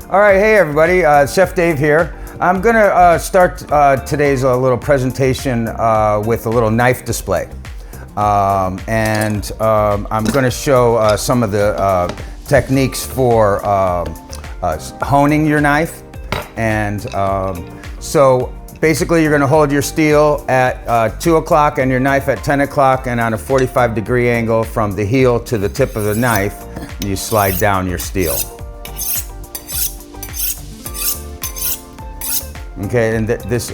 All right, hey everybody, Chef Dave here. I'm gonna start today's little presentation with a little knife display. I'm gonna show some of the techniques for honing your knife. And so basically you're gonna hold your steel at 2 o'clock and your knife at 10 o'clock, and on a 45-degree angle from the heel to the tip of the knife, you slide down your steel. Okay, and this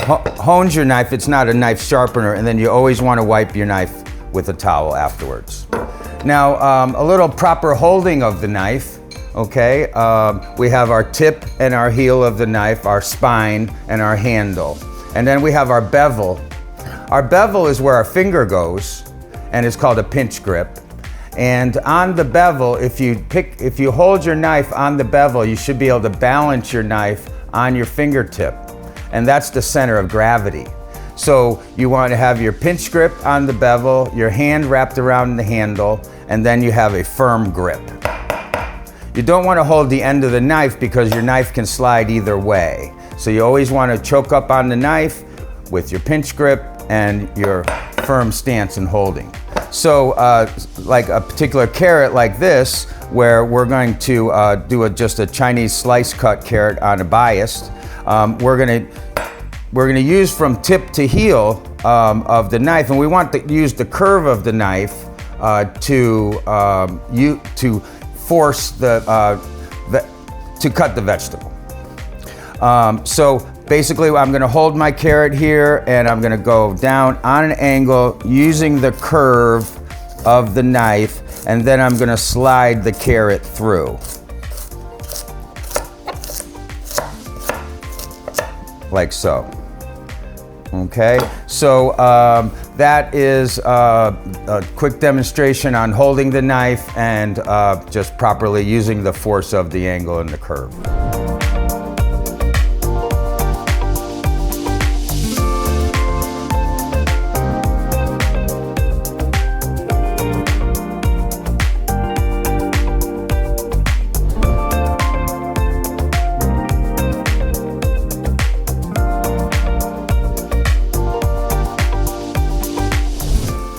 hones your knife. It's not a knife sharpener, and then you always want to wipe your knife with a towel afterwards. Now, a little proper holding of the knife. Okay, we have our tip and our heel of the knife, our spine and our handle, and then we have our bevel. Our bevel is where our finger goes, and it's called a pinch grip. And on the bevel, if you hold your knife on the bevel, you should be able to balance your knife on your fingertip, and that's the center of gravity. So you want to have your pinch grip on the bevel, your hand wrapped around the handle, and then you have a firm grip. You don't want to hold the end of the knife because your knife can slide either way. So you always want to choke up on the knife with your pinch grip and your firm stance and holding. So like a particular carrot like this, where we're going to do just a Chinese slice cut carrot on a bias, we're gonna use from tip to heel of the knife, and we want to use the curve of the knife to force to cut the vegetable. So basically I'm gonna hold my carrot here, and I'm gonna go down on an angle using the curve of the knife, and then I'm gonna slide the carrot through. Like so. Okay, so that is a quick demonstration on holding the knife and just properly using the force of the angle and the curve.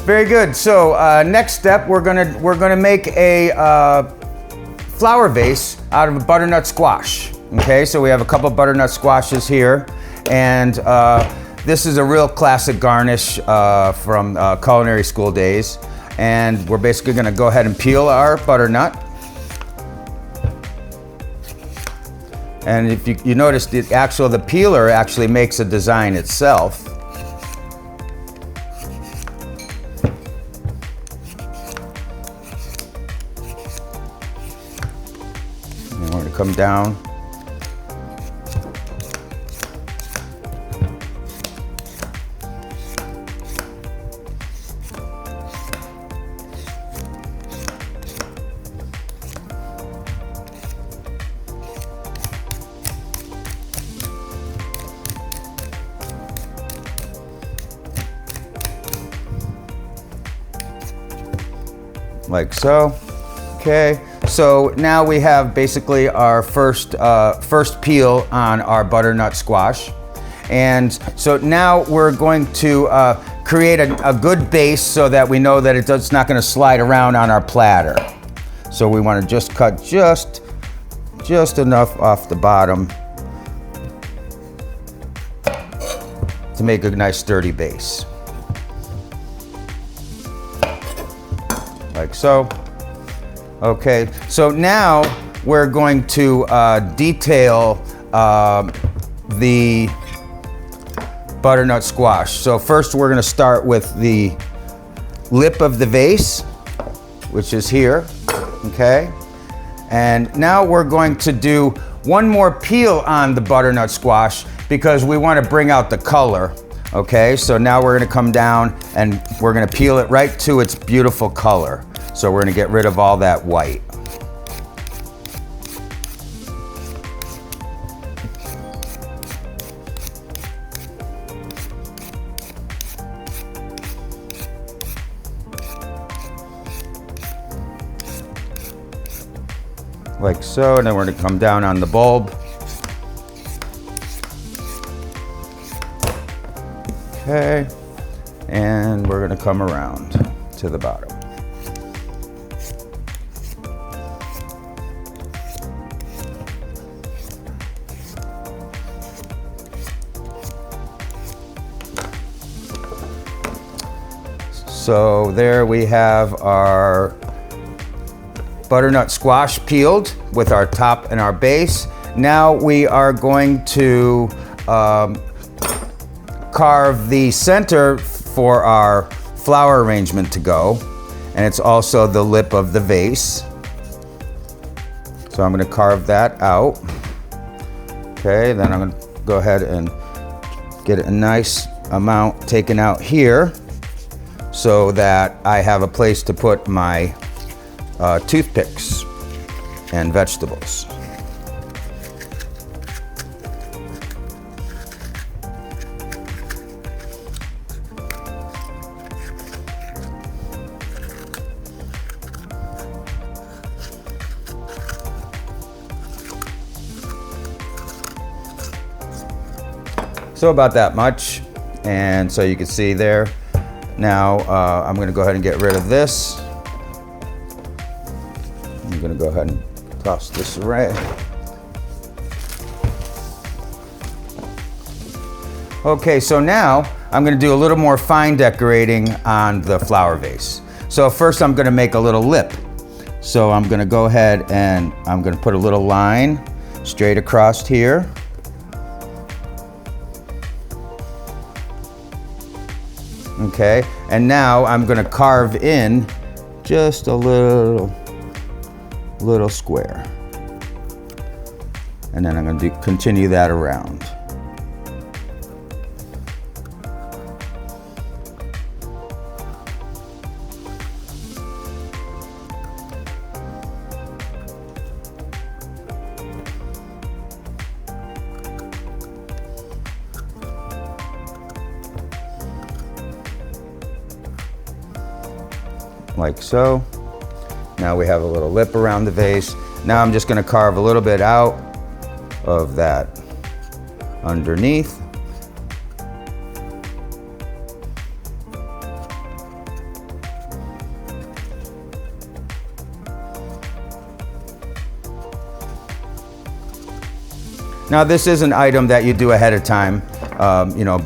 Very good. So next step, we're gonna make a flower vase out of a butternut squash. Okay, so we have a couple butternut squashes here, and this is a real classic garnish from culinary school days. And we're basically gonna go ahead and peel our butternut. And if you notice, the peeler actually makes a design itself. We're going to come down. Like so. Okay. So now we have basically our first peel on our butternut squash. And so now we're going to create a good base so that we know that it's not going to slide around on our platter. So we want to just cut just enough off the bottom to make a nice sturdy base. Like so. Okay, so now we're going to detail the butternut squash. So first we're gonna start with the lip of the vase, which is here, okay? And now we're going to do one more peel on the butternut squash because we wanna bring out the color, okay? So now we're gonna come down and we're gonna peel it right to its beautiful color. So we're gonna get rid of all that white. like so, and then we're gonna come down on the bulb. Okay, and we're gonna come around to the bottom. So there we have our butternut squash peeled with our top and our base. Now we are going to carve the center for our flower arrangement to go, and it's also the lip of the vase. So I'm going to carve that out. Okay, then I'm going to go ahead and get a nice amount taken out here, so that I have a place to put my toothpicks and vegetables. So about that much, and so you can see there. Now I'm going to go ahead and get rid of this. I'm going to go ahead and toss this away. Okay, so now I'm going to do a little more fine decorating on the flower vase. So first I'm going to make a little lip. So I'm going to go ahead and I'm going to put a little line straight across here. Okay, and now I'm going to carve in just a little square, and then I'm going to continue that around. Like so. Now we have a little lip around the vase. Now I'm just going to carve a little bit out of that underneath. Now this is an item that you do ahead of time, you know,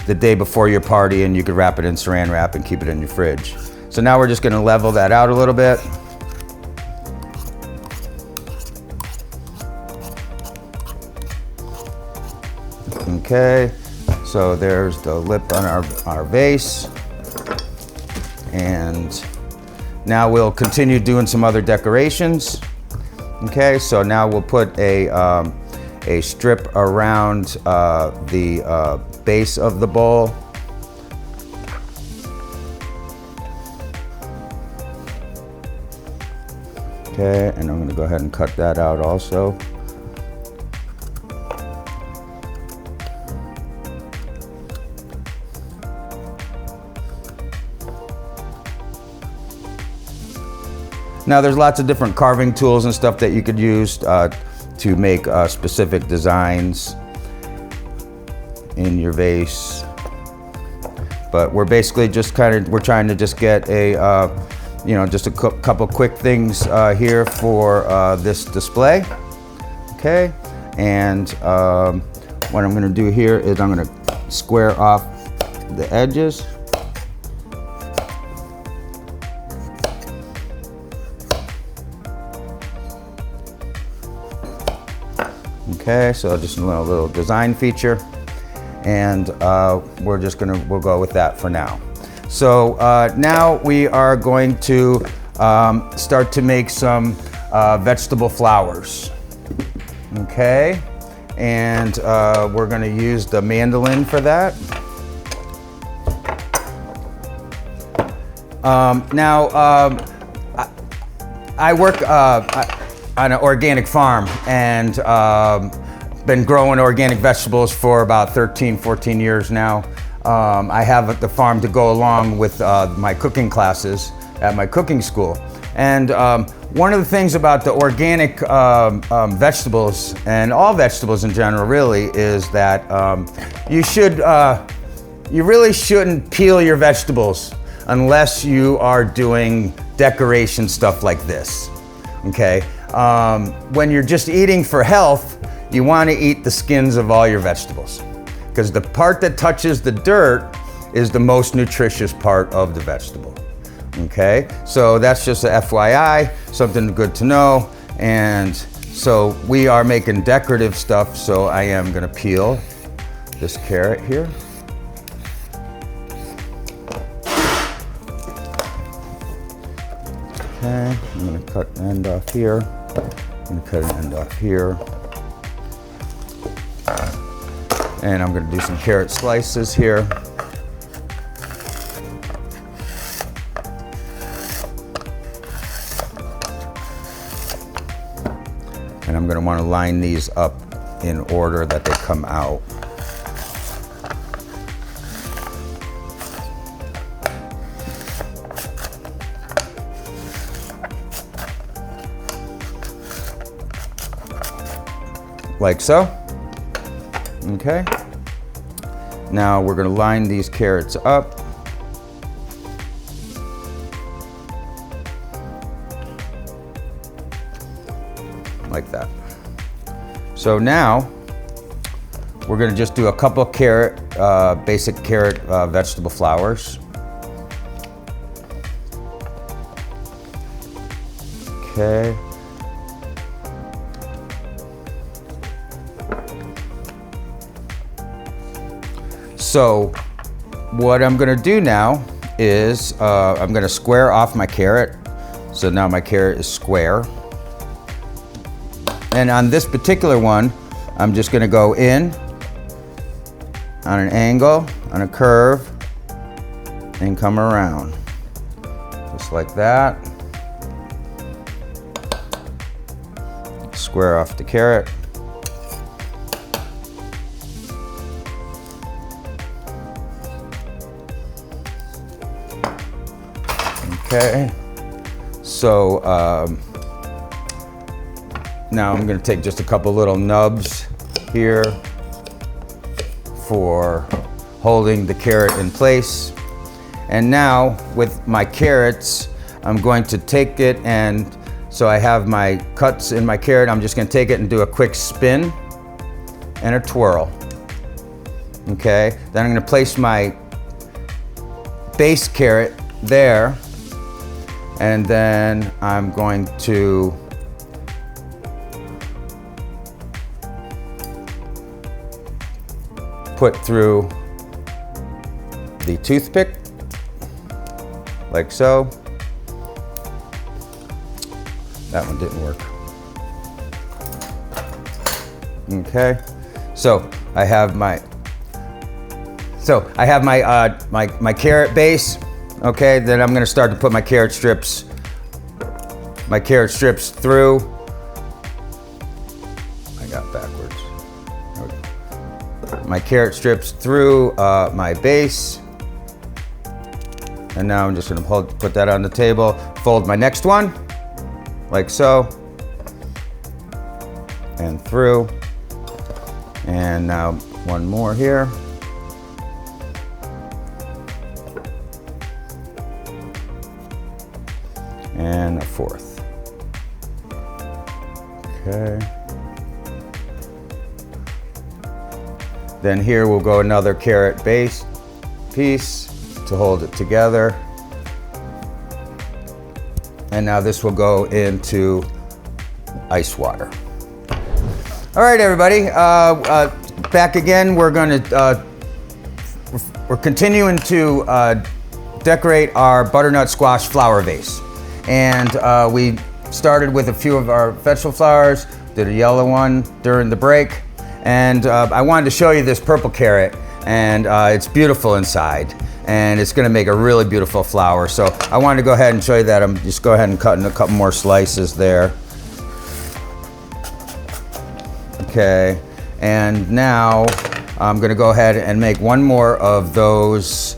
the day before your party, and you could wrap it in saran wrap and keep it in your fridge. So now we're just going to level that out a little bit. Okay, so there's the lip on our vase. And now we'll continue doing some other decorations. Okay, so now we'll put a strip around the base of the bowl. Okay, and I'm going to go ahead and cut that out also. Now there's lots of different carving tools and stuff that you could use to make specific designs in your vase. But we're basically just we're trying to just get a you know, just a couple quick things here for this display. Okay, and what I'm going to do here is I'm going to square off the edges. Okay, so just a little design feature, and we'll go with that for now. So now we are going to start to make some vegetable flowers. Okay, and we're going to use the mandolin for that. I work on an organic farm, and been growing organic vegetables for about 13, 14 years now. I have the farm to go along with my cooking classes at my cooking school. And one of the things about the organic vegetables, and all vegetables in general really, is that you really shouldn't peel your vegetables unless you are doing decoration stuff like this, okay? When you're just eating for health, you want to eat the skins of all your vegetables, because the part that touches the dirt is the most nutritious part of the vegetable. Okay, so that's just a FYI, something good to know. And so we are making decorative stuff, so I am gonna peel this carrot here. Okay, I'm gonna cut an end off here. I'm gonna cut an end off here. And I'm gonna do some carrot slices here. And I'm going to want to line these up in order that they come out. Like so. Okay. Now we're going to line these carrots up. Like that. So now we're going to just do a couple carrot, basic carrot vegetable flowers. Okay. So what I'm going to do now is I'm going to square off my carrot. So now my carrot is square. And on this particular one, I'm just gonna go in on an angle, on a curve, and come around. Just like that. Square off the carrot. Okay, so now I'm going to take just a couple little nubs here for holding the carrot in place. And now with my carrots, I'm going to take it, and so I have my cuts in my carrot. I'm just going to take it and do a quick spin and a twirl. Okay, then I'm going to place my base carrot there, and then I'm going to put through the toothpick, like so. That one didn't work. Okay, so I have my my carrot base. Okay, then I'm going to start to put my carrot strips through. I got backwards. My carrot strips through my base. And now I'm just going to put that on the table, fold my next one, like so, and through. And now one more here. And a fourth. Okay. Then here we'll go another carrot base piece to hold it together. And now this will go into ice water. All right, everybody, back again. We're continuing to decorate our butternut squash flower vase. And we started with a few of our vegetable flowers, did a yellow one during the break. And I wanted to show you this purple carrot, and it's beautiful inside. And it's gonna make a really beautiful flower. So I wanted to go ahead and show you that. I'm just go ahead and cutting a couple more slices there. Okay, and now I'm gonna go ahead and make one more of those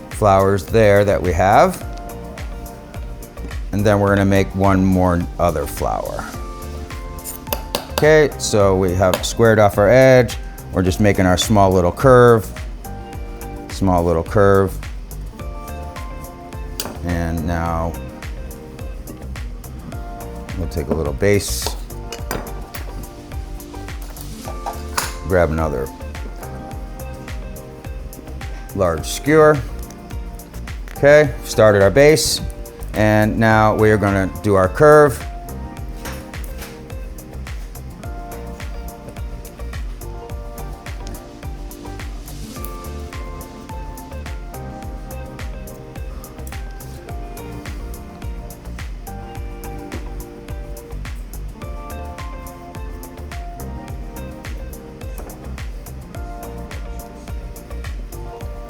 flowers there that we have. and then we're gonna make one more other flower. Okay, so we have squared off our edge. We're just making our small little curve. Small little curve. And now we'll take a little base. Grab another large skewer. Okay, started our base. And now we are gonna do our curve.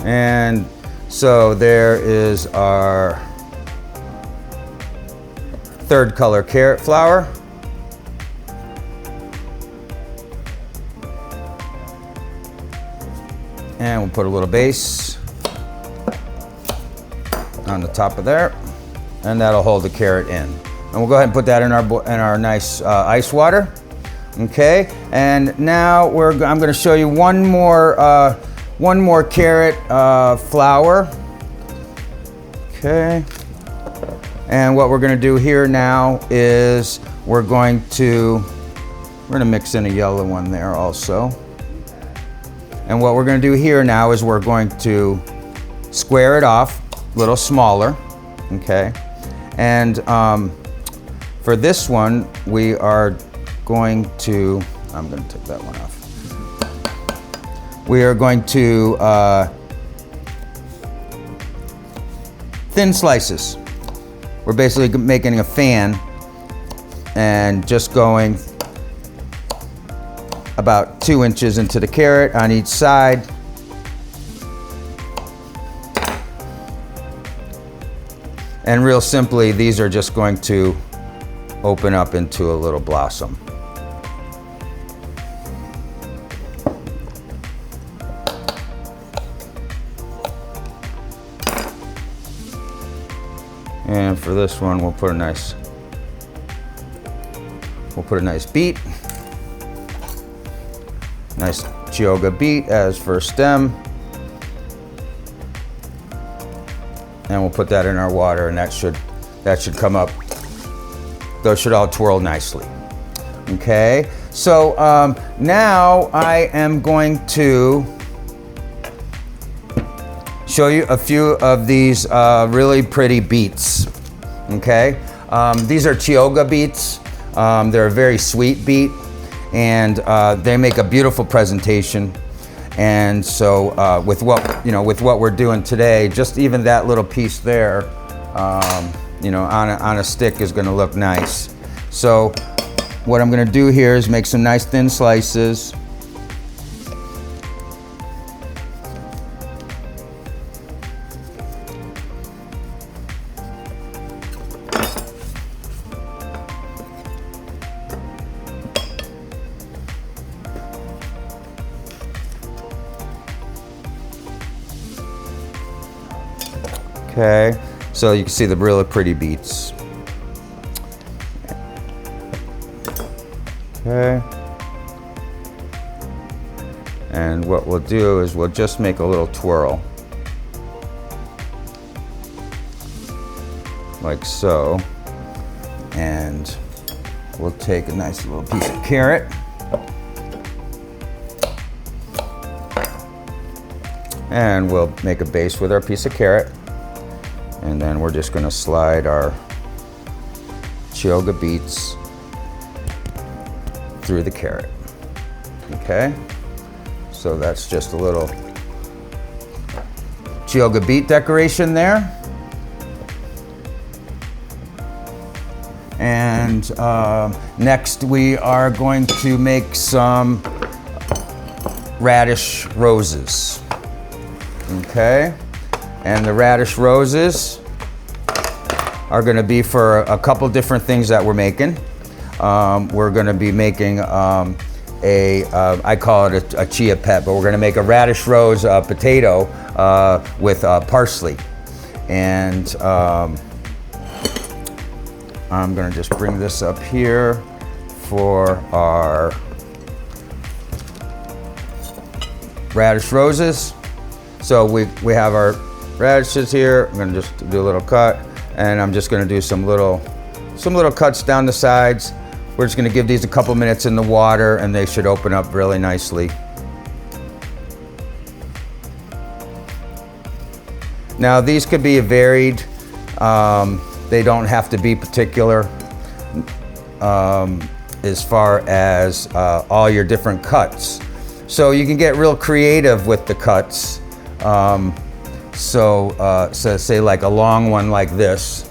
And so there is our third color carrot flower. And we'll put a little base on the top of there, and that'll hold the carrot in. And we'll go ahead and put that in our nice ice water. Okay, and now I'm going to show you one more carrot flower. Okay. And what we're going to do here now is we're going to mix in a yellow one there also. And what we're going to do here now is we're going to square it off a little smaller. Okay. And for this one, we are going to, I'm going to take that one off. We are going to thin slices. We're basically making a fan and just going about 2 inches into the carrot on each side. And real simply, these are just going to open up into a little blossom. And for this one, we'll put a nice beet. Nice Chioggia beet as first stem. And we'll put that in our water, and that should come up. Those should all twirl nicely. Okay, so now I am going to show you a few of these really pretty beets. Okay, these are Chioggia beets. They're a very sweet beet, and they make a beautiful presentation. And so with what we're doing today, just even that little piece there, on a stick is going to look nice. So what I'm going to do here is make some nice thin slices. Okay, so you can see the really pretty beets. Okay. And what we'll do is we'll just make a little twirl. Like so. And we'll take a nice little piece of carrot. And we'll make a base with our piece of carrot. And then we're just going to slide our Chioggia beets through the carrot. Okay, so that's just a little Chioggia beet decoration there. And next we are going to make some radish roses. Okay. And the radish roses are going to be for a couple different things that we're making. We're going to be making I call it a chia pet, but we're going to make a radish rose potato I'm gonna just bring this up here for our radish roses. So we have our radishes here. I'm gonna just do a little cut, and I'm just gonna do some little cuts down the sides. We're just gonna give these a couple minutes in the water, and they should open up really nicely. Now these could be varied. They don't have to be particular as far as all your different cuts. So you can get real creative with the cuts. So say like a long one like this,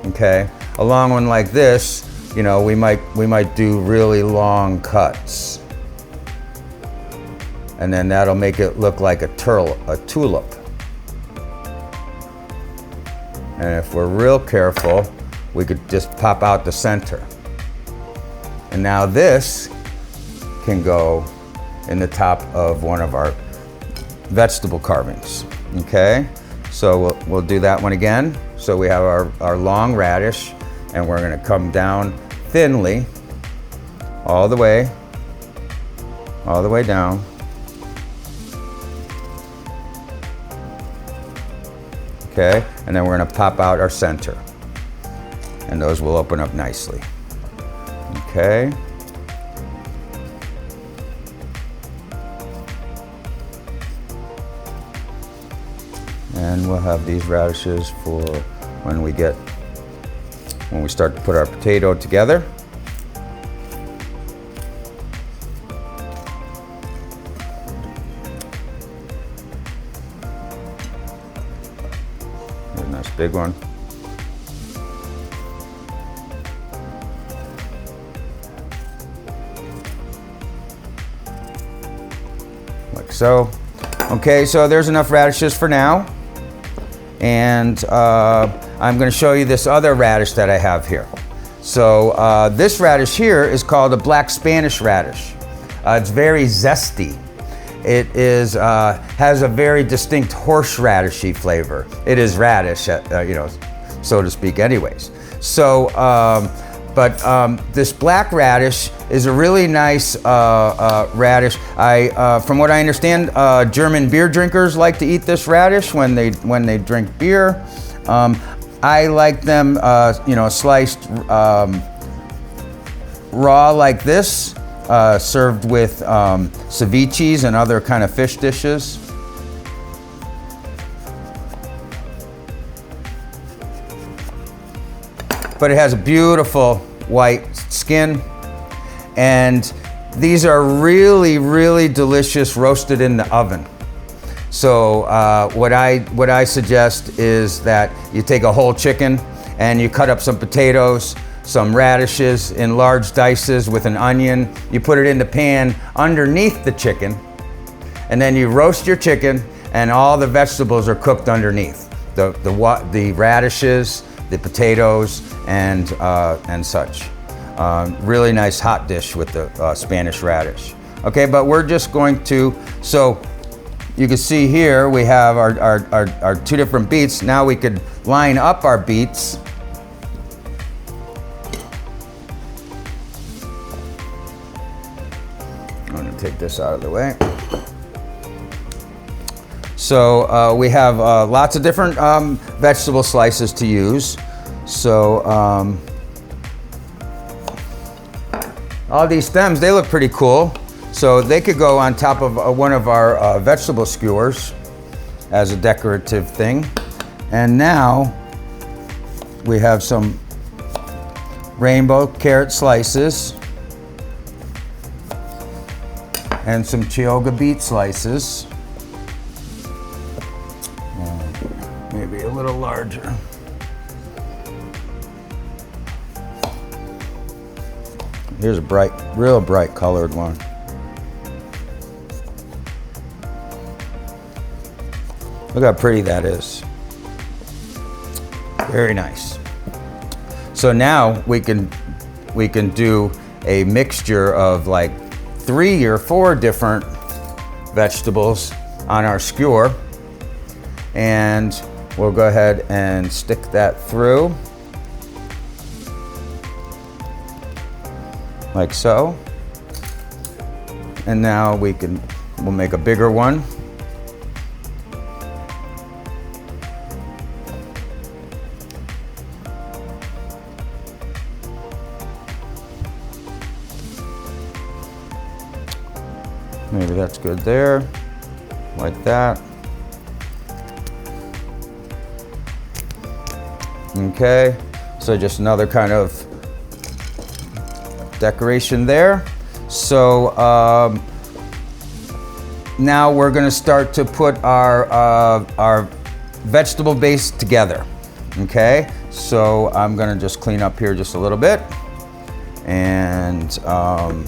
okay? A long one like this, you know, we might do really long cuts. And then that'll make it look like a tulip. And if we're real careful, we could just pop out the center. And now this can go in the top of one of our vegetable carvings, okay? So we'll do that one again. So we have our long radish, and we're gonna come down thinly all the way down. Okay, and then we're gonna pop out our center, and those will open up nicely. Okay. And we'll have these radishes for when we start to put our potato together. Here's a nice big one. Like so. Okay, so there's enough radishes for now. And I'm going to show you this other radish that I have here. So this radish here is called a black Spanish radish. It's very zesty. It has a very distinct horseradishy flavor. It is radish, you know, so to speak anyways. So, this black radish is a really nice radish. From what I understand, German beer drinkers like to eat this radish when they drink beer. I like them, you know, sliced raw like this, served with ceviches and other kind of fish dishes. But it has a beautiful white skin, and these are really, really delicious roasted in the oven. So what I suggest is that you take a whole chicken and you cut up some potatoes, some radishes in large dices with an onion. You put it in the pan underneath the chicken, and then you roast your chicken, and all the vegetables are cooked underneath. The radishes, the potatoes, and such. Really nice hot dish with the Spanish radish. Okay, but we're just going to, so you can see here we have our two different beets. Now we could line up our beets. I'm gonna take this out of the way. So we have lots of different vegetable slices to use. So all these stems, they look pretty cool. So they could go on top of one of our vegetable skewers as a decorative thing. And now we have some rainbow carrot slices and some Chioggia beet slices. Maybe a little larger. Here's a real bright colored one. Look how pretty that is. Very nice. So now we can do a mixture of like 3 or 4 different vegetables on our skewer, and we'll go ahead and stick that through. like so. And now we'll make a bigger one. Maybe that's good there, like that. Okay, so just another kind of decoration there. So now we're going to start to put our vegetable base together. Okay, so I'm going to just clean up here just a little bit, and I'm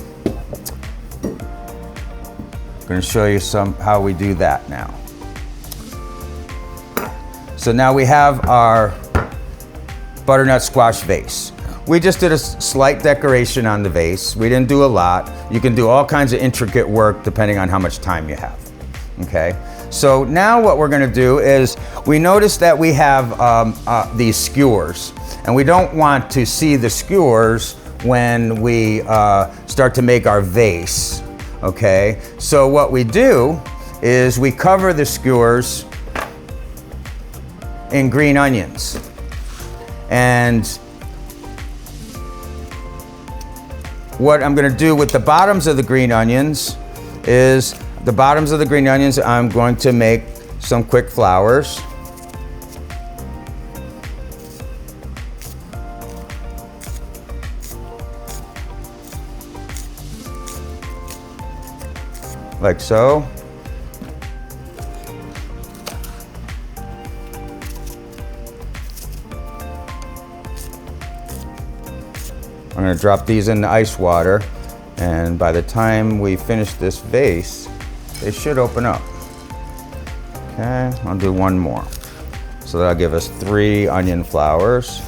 going to show you how we do that now. So now we have our butternut squash vase. We just did a slight decoration on the vase. We didn't do a lot. You can do all kinds of intricate work depending on how much time you have. Okay, so now what we're going to do is, we notice that we have these skewers, and we don't want to see the skewers when we start to make our vase. Okay, so what we do is we cover the skewers in green onions. And what I'm going to do with the bottoms of the green onions is, I'm going to make some quick flowers. Like so. I'm going to drop these in the ice water, and by the time we finish this vase, they should open up. Okay, I'll do one more. So that'll give us 3 onion flowers.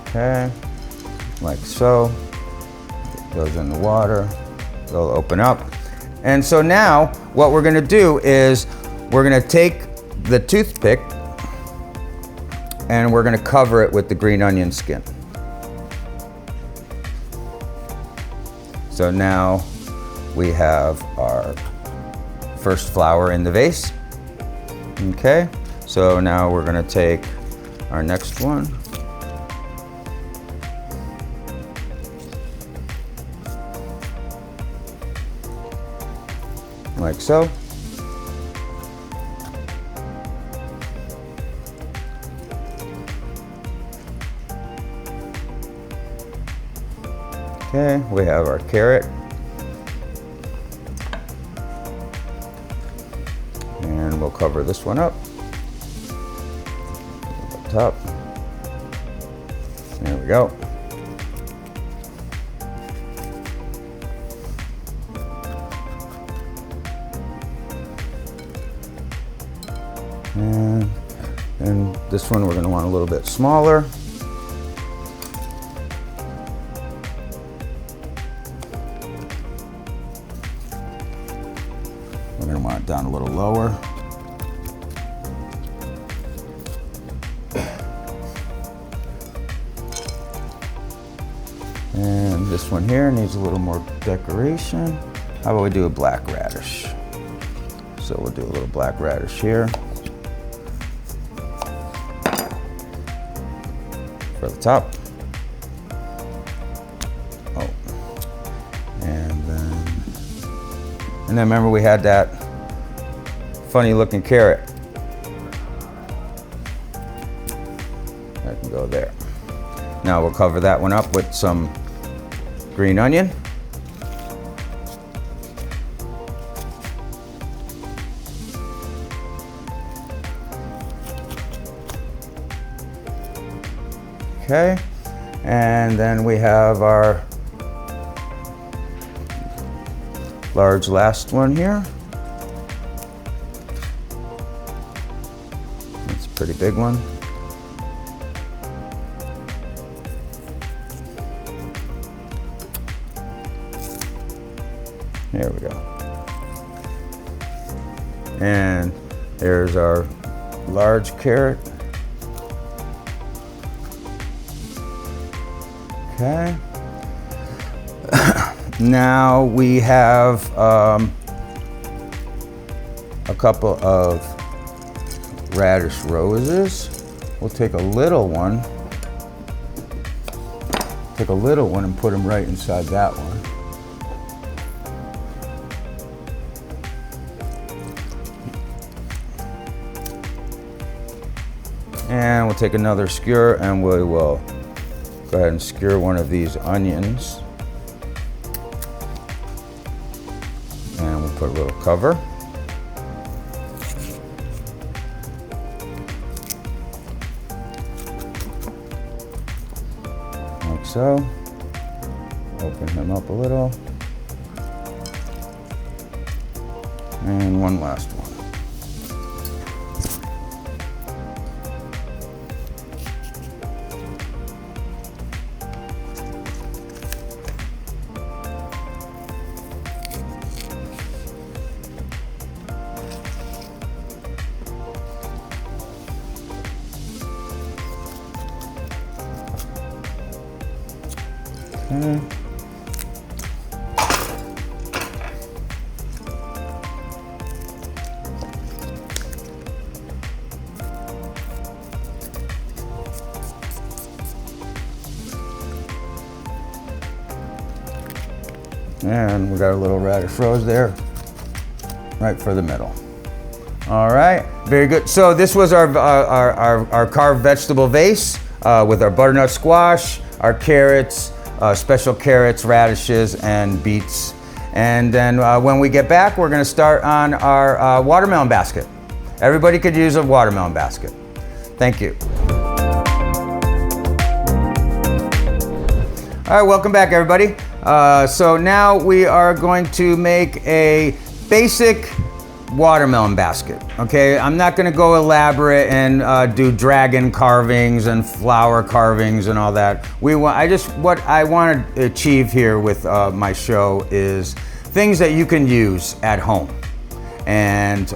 Okay, like so. It goes in the water, they'll open up. And so now what we're going to do is, we're going to take the toothpick and we're going to cover it with the green onion skin. So now we have our first flower in the vase. Okay, so now we're going to take our next one. Like so. Okay, we have our carrot. And we'll cover this one up. At the top. There we go. And this one we're going to want a little bit smaller. We're going to want it down a little lower. And this one here needs a little more decoration. How about we do a black radish? So we'll do a little black radish here. For the top. Oh. And then remember we had that funny looking carrot. That can go there. Now we'll cover that one up with some green onion. Okay, and then we have our large last one here. That's a pretty big one. There we go. And There's our large carrot. Okay. Now we have a couple of radish roses. We'll take a little one. Take a little one and put them right inside that one. And we'll take another skewer and we will go ahead and skewer one of these onions. And we'll put a little cover. Like so. Open him up a little. And one last one. Okay. And we got a little radish rose there, right for the middle. All right, very good. So this was our carved vegetable vase with our butternut squash, our carrots, special carrots, radishes, and beets. And then when we get back, we're gonna start on our watermelon basket. Everybody could use a watermelon basket. Thank you. All right, welcome back, everybody. So now we are going to make a basic watermelon basket, okay? I'm not gonna go elaborate and do dragon carvings and flower carvings and all that. What I wanna achieve here with my show is things that you can use at home. And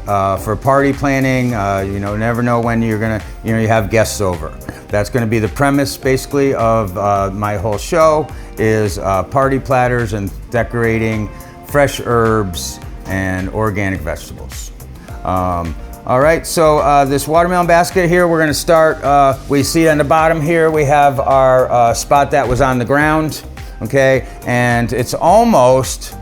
for party planning, you never know when you're gonna, you have guests over. That's gonna be the premise basically of my whole show is party platters and decorating fresh herbs and organic vegetables. All right, so this watermelon basket here, we're gonna start, we see on the bottom here, we have our spot that was on the ground, okay? And it's almost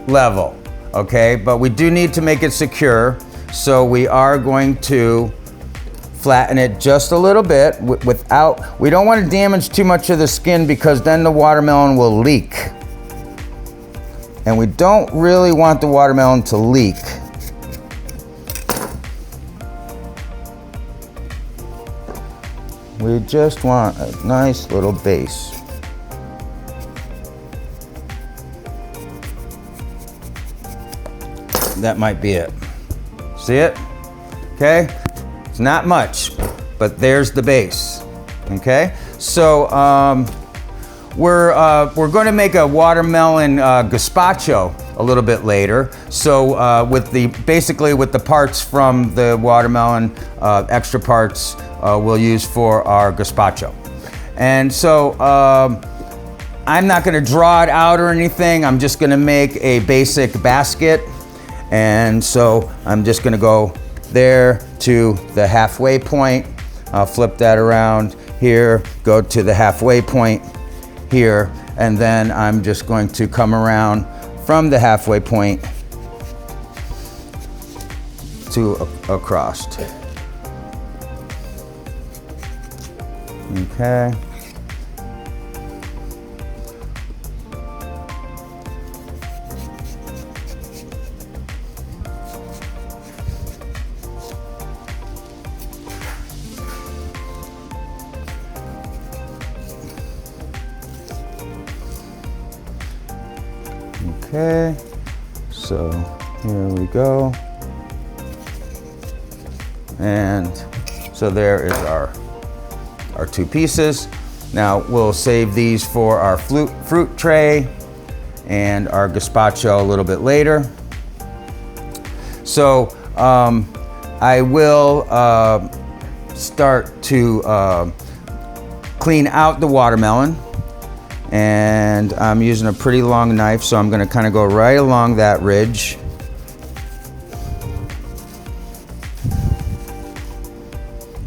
level, okay? But we do need to make it secure, so we are going to flatten it just a little bit we don't want to damage too much of the skin because then the watermelon will leak. And we don't really want the watermelon to leak. We just want a nice little base. That might be it. See it? Okay? It's not much, but there's the base. Okay? So we're going to make a watermelon gazpacho a little bit later. So basically with the parts from the watermelon, extra parts we'll use for our gazpacho. And so I'm not going to draw it out or anything. I'm just going to make a basic basket. And so I'm just gonna go there to the halfway point. I'll flip that around here, go to the halfway point here, and then I'm just going to come around from the halfway point to across. Okay. Okay, so here we go. And so there is our two pieces. Now we'll save these for our fruit tray and our gazpacho a little bit later. So I will start to clean out the watermelon. And I'm using a pretty long knife, so I'm gonna kind of go right along that ridge.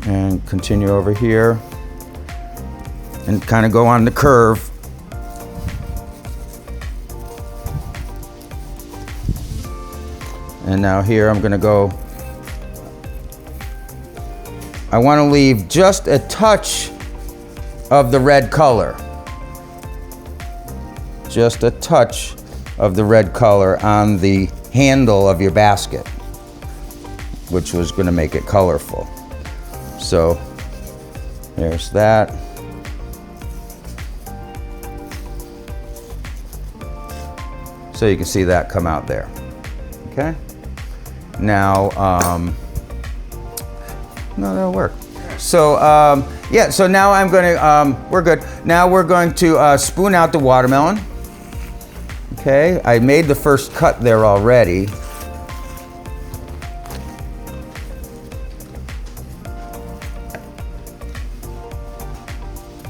And continue over here. And kind of go on the curve. And now here I'm gonna go, I wanna leave just a touch of the red color. Just a touch of the red color on the handle of your basket, which was gonna make it colorful. So there's that. So you can see that come out there, okay? Now, no, that'll work. So yeah, so now I'm gonna, we're good. Now we're going to spoon out the watermelon. Okay, I made the first cut there already.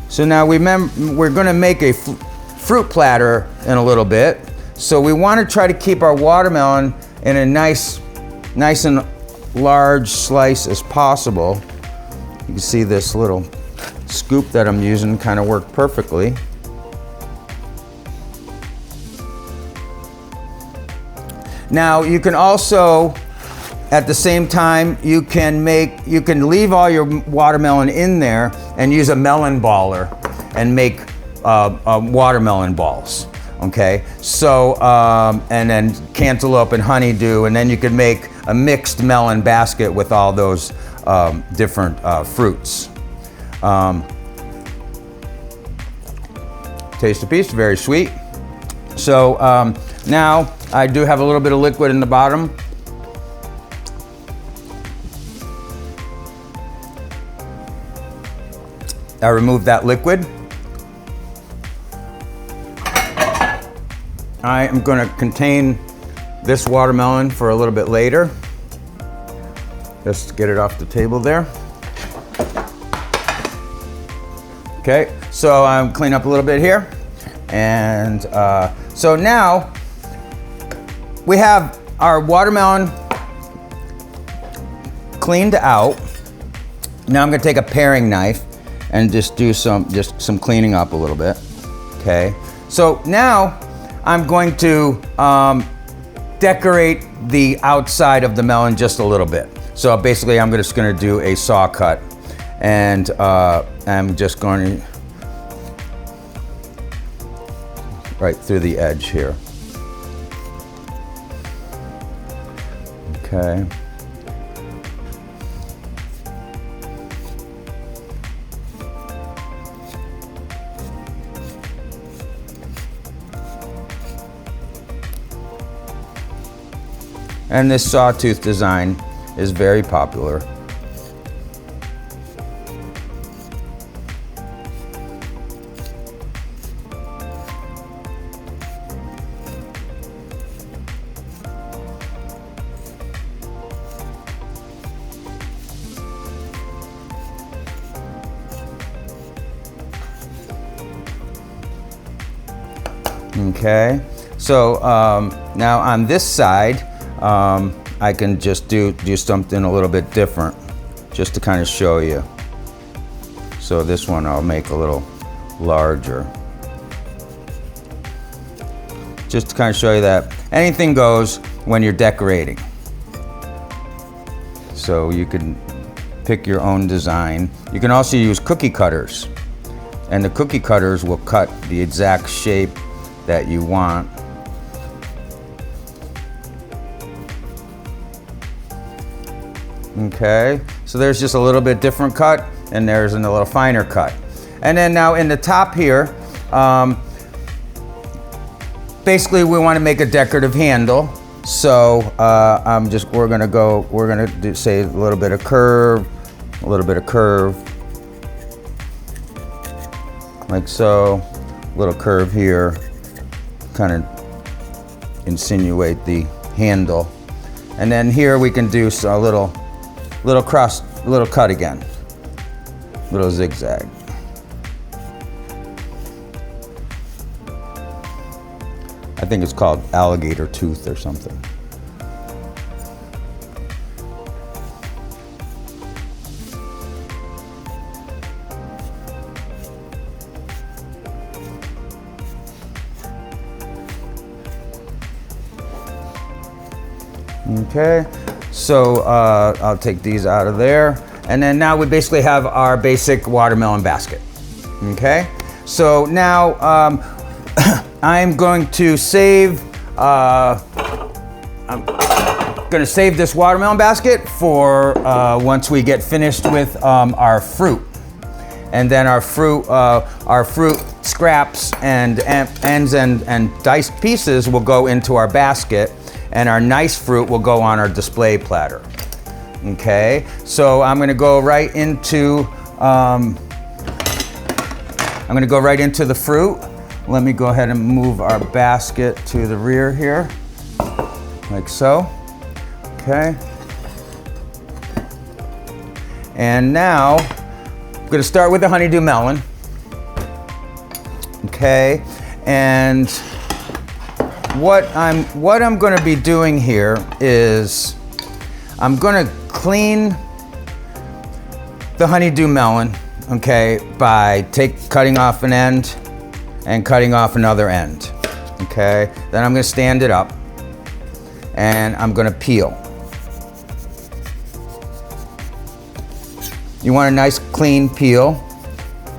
So now we're gonna make a fruit platter in a little bit. So we wanna try to keep our watermelon in a nice and large slice as possible. You can see this little scoop that I'm using kind of worked perfectly. Now you can also, at the same time, you can leave all your watermelon in there and use a melon baller and make watermelon balls, okay? So, and then cantaloupe and honeydew, and then you can make a mixed melon basket with all those different fruits. Taste a piece, very sweet. So now I do have a little bit of liquid in the bottom. I removed that liquid. I am going to contain this watermelon for a little bit later. Just get it off the table there. Okay, so I'm cleaning up a little bit here. And so now we have our watermelon cleaned out. Now I'm gonna take a paring knife and just do some cleaning up a little bit. Okay, so now I'm going to decorate the outside of the melon just a little bit. So basically I'm just gonna do a saw cut, and I'm just going to right through the edge here. Okay. And this sawtooth design is very popular. Okay, so now on this side, I can just do something a little bit different, just to kind of show you. So this one I'll make a little larger, just to kind of show you that anything goes when you're decorating. So you can pick your own design. You can also use cookie cutters, and the cookie cutters will cut the exact shape that you want. Okay, so there's just a little bit different cut, and there's a little finer cut. And then now in the top here, basically we want to make a decorative handle. So we're gonna do, say, a little bit of curve, like so, a little curve here, kind of insinuate the handle. And then here we can do a little little cut again, little zigzag. I think it's called alligator tooth or something. Okay, so I'll take these out of there. And then now we basically have our basic watermelon basket. Okay, so now I'm going to save, this watermelon basket for once we get finished with our fruit. And then our fruit scraps and ends and diced pieces will go into our basket, and our nice fruit will go on our display platter. Okay, so I'm gonna go right into the fruit. Let me go ahead and move our basket to the rear here, like so. Okay. And now I'm gonna start with the honeydew melon. Okay, and what I'm gonna be doing here is I'm gonna clean the honeydew melon, okay, by cutting off an end and cutting off another end. Okay, then I'm gonna stand it up and I'm gonna peel. You want a nice clean peel.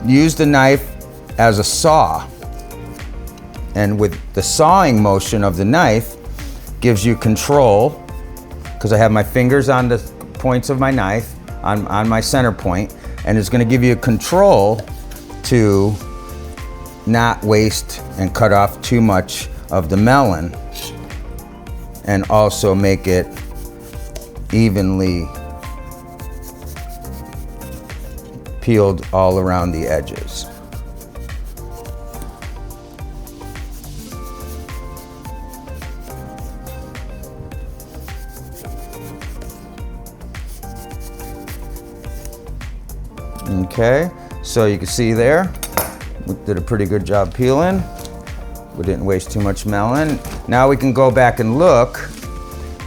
Use the knife as a saw, and with the sawing motion of the knife gives you control, because I have my fingers on the points of my knife on my center point, and it's going to give you control to not waste and cut off too much of the melon, and also make it evenly peeled all around the edges. Okay, so you can see there, we did a pretty good job peeling. We didn't waste too much melon. Now we can go back and look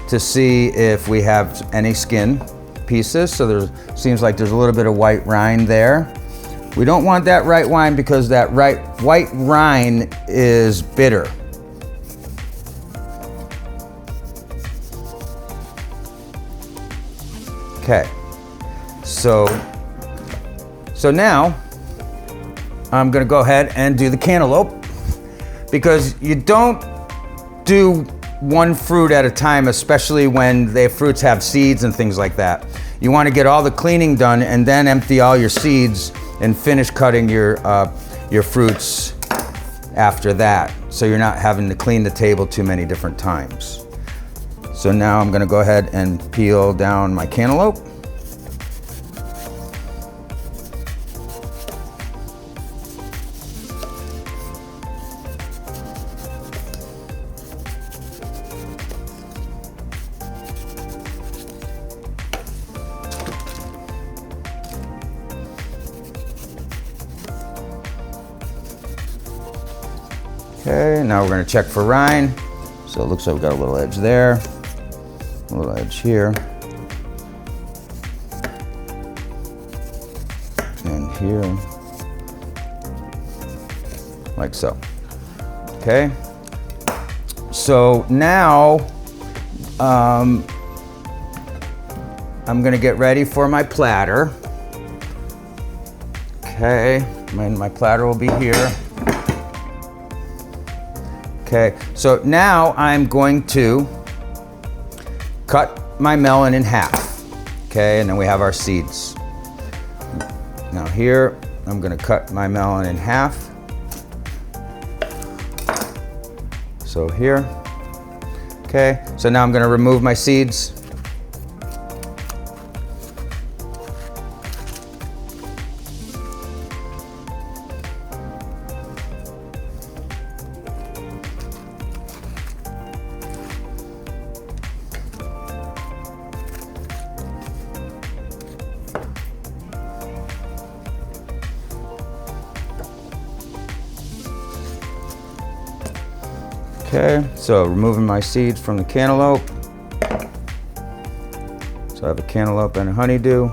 to see if we have any skin pieces. So seems like there's a little bit of white rind there. We don't want that white rind because that white rind is bitter. Okay, so now I'm gonna go ahead and do the cantaloupe, because you don't do one fruit at a time, especially when the fruits have seeds and things like that. You want to get all the cleaning done and then empty all your seeds and finish cutting your fruits after that, so you're not having to clean the table too many different times. So now I'm going to go ahead and peel down my cantaloupe. Okay, now we're going to check for rind. So it looks like we've got a little edge there, a little edge here, and here, like so. Okay, so now I'm going to get ready for my platter. Okay, my platter will be here. Okay, so now I'm going to cut my melon in half. Okay, and then we have our seeds. Now here, I'm gonna cut my melon in half. So here. Okay, so now I'm gonna remove my seeds. Okay, so removing my seeds from the cantaloupe. So I have a cantaloupe and a honeydew.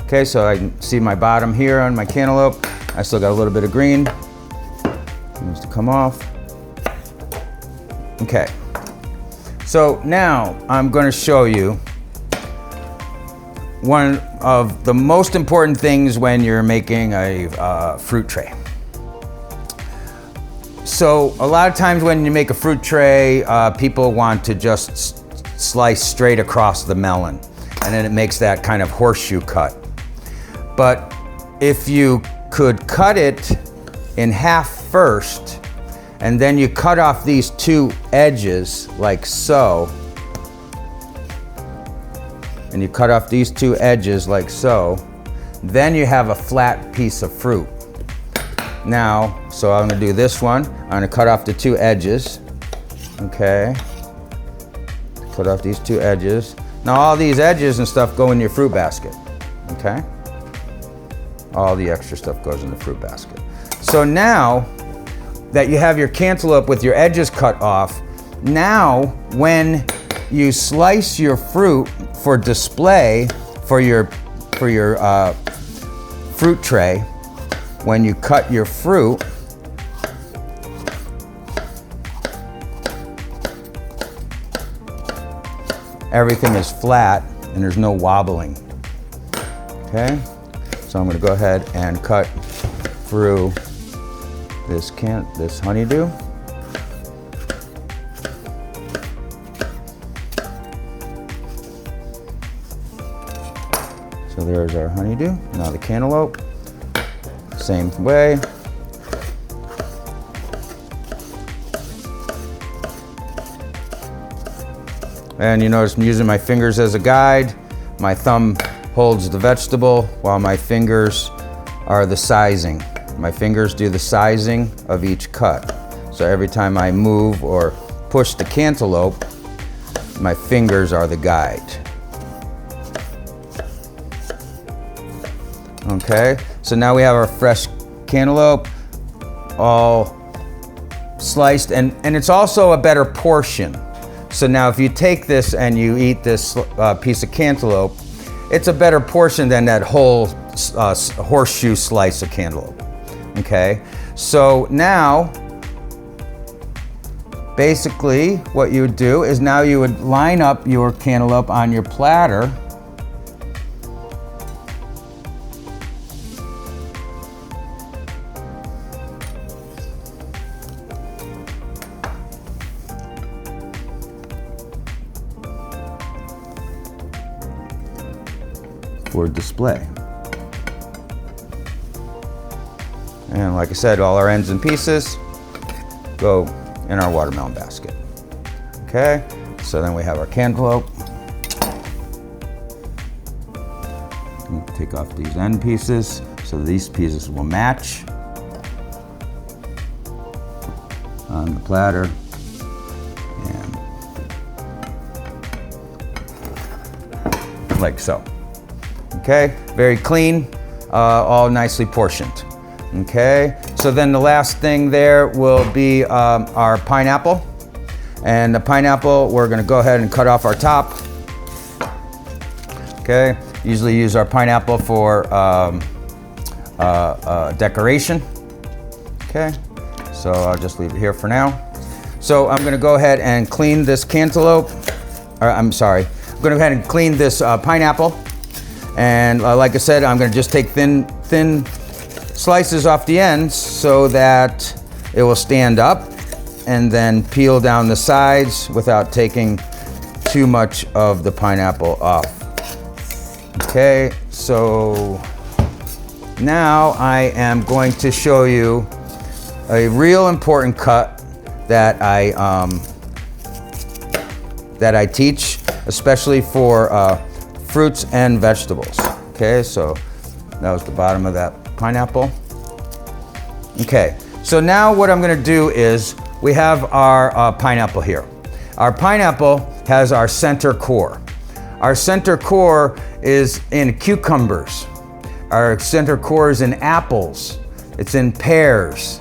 Okay, so I can see my bottom here on my cantaloupe. I still got a little bit of green. It needs to come off. Okay, so now I'm going to show you one of the most important things when you're making a fruit tray. So a lot of times when you make a fruit tray, people want to just slice straight across the melon, and then it makes that kind of horseshoe cut. But if you could cut it in half first, and then you cut off these two edges like so, and you cut off these two edges like so, then you have a flat piece of fruit. Now, so I'm gonna do this one. I'm gonna cut off the two edges, okay? Cut off these two edges. Now all these edges and stuff go in your fruit basket, okay? All the extra stuff goes in the fruit basket. So now that you have your cantaloupe with your edges cut off, now when you slice your fruit for display for your fruit tray, when you cut your fruit, everything is flat and there's no wobbling. Okay, so I'm going to go ahead and cut through this honeydew. So there's our honeydew. Now the cantaloupe, same way. And you notice I'm using my fingers as a guide. My thumb holds the vegetable while my fingers are the sizing. My fingers do the sizing of each cut. So every time I move or push the cantaloupe, my fingers are the guide. Okay, so now we have our fresh cantaloupe all sliced, and it's also a better portion. So now if you take this and you eat this piece of cantaloupe, it's a better portion than that whole horseshoe slice of cantaloupe. Okay, so now basically what you would do is now you would line up your cantaloupe on your platter. For display. And like I said, all our ends and pieces go in our watermelon basket. Okay, so then we have our cantaloupe. Take off these end pieces so these pieces will match on the platter. And like so. Okay, very clean, all nicely portioned. Okay, so then the last thing there will be our pineapple. And the pineapple, we're gonna go ahead and cut off our top. Okay, usually use our pineapple for decoration. Okay, so I'll just leave it here for now. So I'm gonna go ahead and clean this cantaloupe, I'm gonna go ahead and clean this pineapple. And like I said, I'm gonna just take thin slices off the ends so that it will stand up, and then peel down the sides without taking too much of the pineapple off. Okay, so now I am going to show you a real important cut that I teach, especially for fruits and vegetables. Okay, so that was the bottom of that pineapple. Okay, so now what I'm gonna do is we have our pineapple here. Our pineapple has our center core. Our center core is in cucumbers. Our center core is in apples. it's in pears,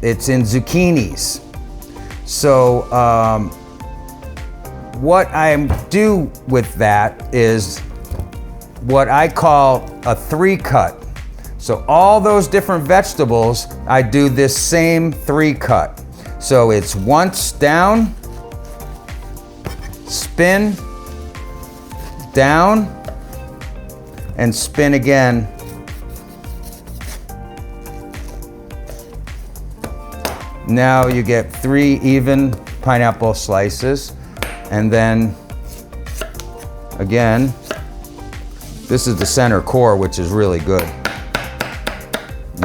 it's in zucchinis. So what I do with that is what I call a 3-cut. So all those different vegetables, I do this same 3-cut. So it's once down, spin, down, and spin again. Now you get 3 even pineapple slices, and then again, this is the center core, which is really good.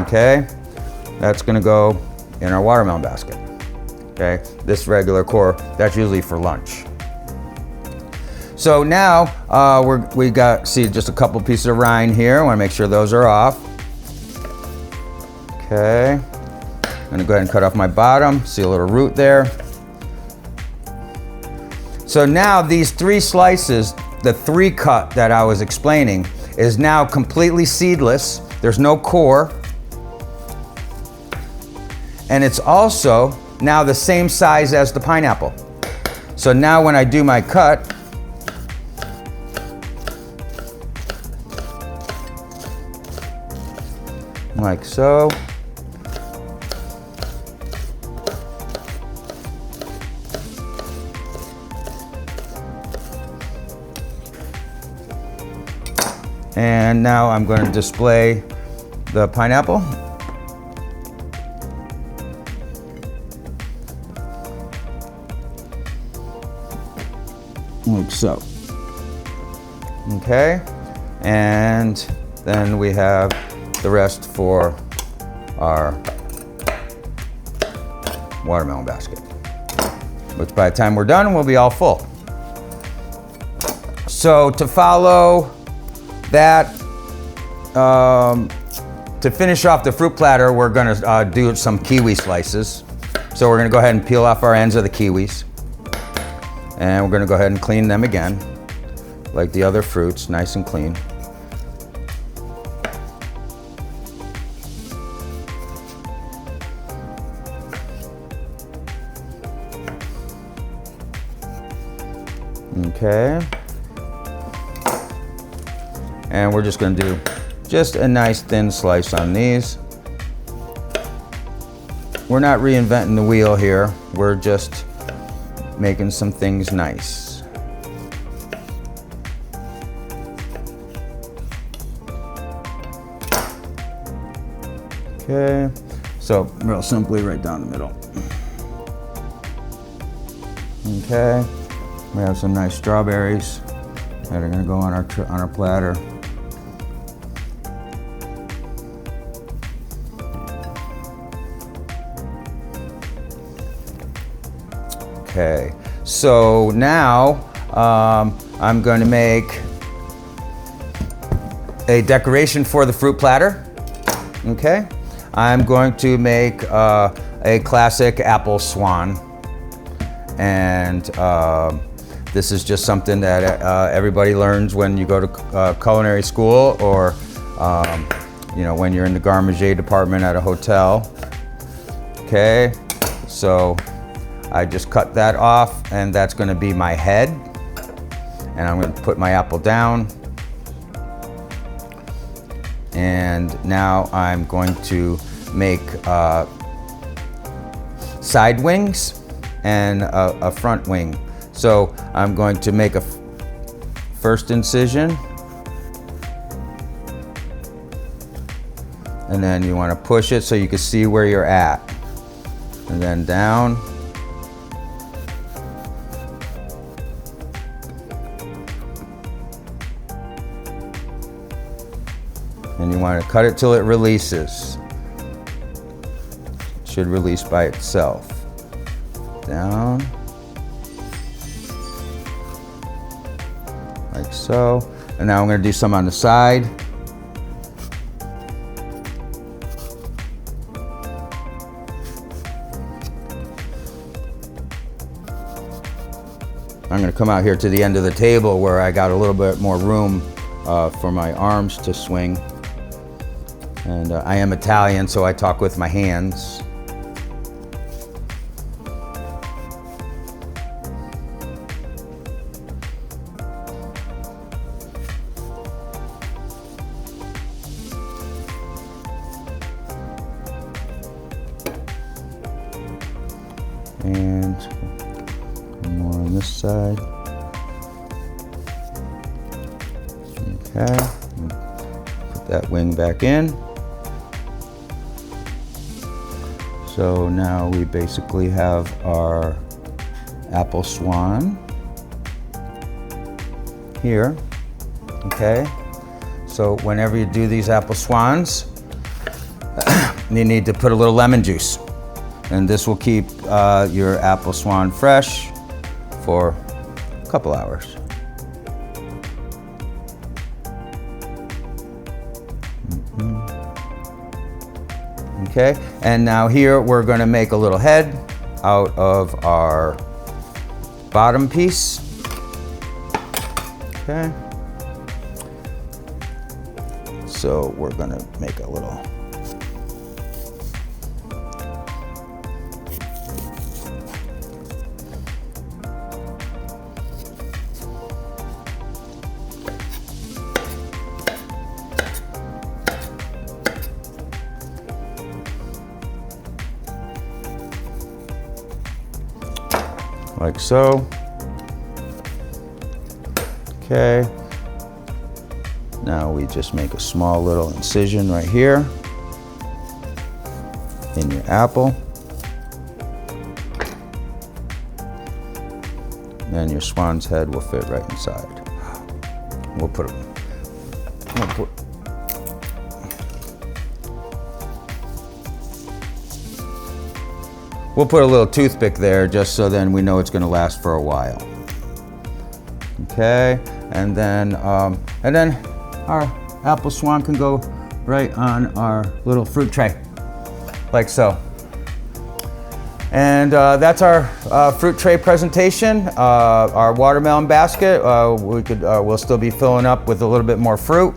Okay, that's gonna go in our watermelon basket. Okay, this regular core, that's usually for lunch. So now we got, see, just a couple pieces of rind here. I wanna make sure those are off. Okay, I'm gonna go ahead and cut off my bottom. See a little root there. So now these 3 slices, the 3-cut that I was explaining, is now completely seedless. There's no core. And it's also now the same size as the pineapple. So now when I do my cut, like so. And now I'm going to display the pineapple. Like so. Okay, and then we have the rest for our watermelon basket, which by the time we're done, we'll be all full. So to follow that, to finish off the fruit platter, we're gonna do some kiwi slices. So we're gonna go ahead and peel off our ends of the kiwis. And we're gonna go ahead and clean them again, like the other fruits, nice and clean. Okay. And we're just gonna do just a nice thin slice on these. We're not reinventing the wheel here. We're just making some things nice. Okay, so real simply right down the middle. Okay, we have some nice strawberries that are gonna go on our platter. Okay, so now I'm going to make a decoration for the fruit platter. Okay, I'm going to make a classic apple swan, and this is just something that everybody learns when you go to culinary school, or you know, when you're in the garde manger department at a hotel. Okay, so I just cut that off, and that's going to be my head. And I'm going to put my apple down. And now I'm going to make side wings and a front wing. So I'm going to make a first incision. And then you want to push it so you can see where you're at. And then down. And you want to cut it till it releases. It should release by itself. Down. Like so. And now I'm going to do some on the side. I'm going to come out here to the end of the table where I got a little bit more room for my arms to swing. And I am Italian, so I talk with my hands. And more on this side. Okay, put that wing back in. So now we basically have our apple swan here, okay? So whenever you do these apple swans, you need to put a little lemon juice. And this will keep your apple swan fresh for a couple hours. Okay, and now here we're going to make a little head out of our bottom piece. Okay, so we're going to make a little like so. Okay, now we just make a small little incision right here in your apple. Then your swan's head will fit right inside. We'll put a little toothpick there just so then we know it's going to last for a while. Okay, and then our apple swan can go right on our little fruit tray, like so. And that's our fruit tray presentation. Our watermelon basket, we'll still be filling up with a little bit more fruit.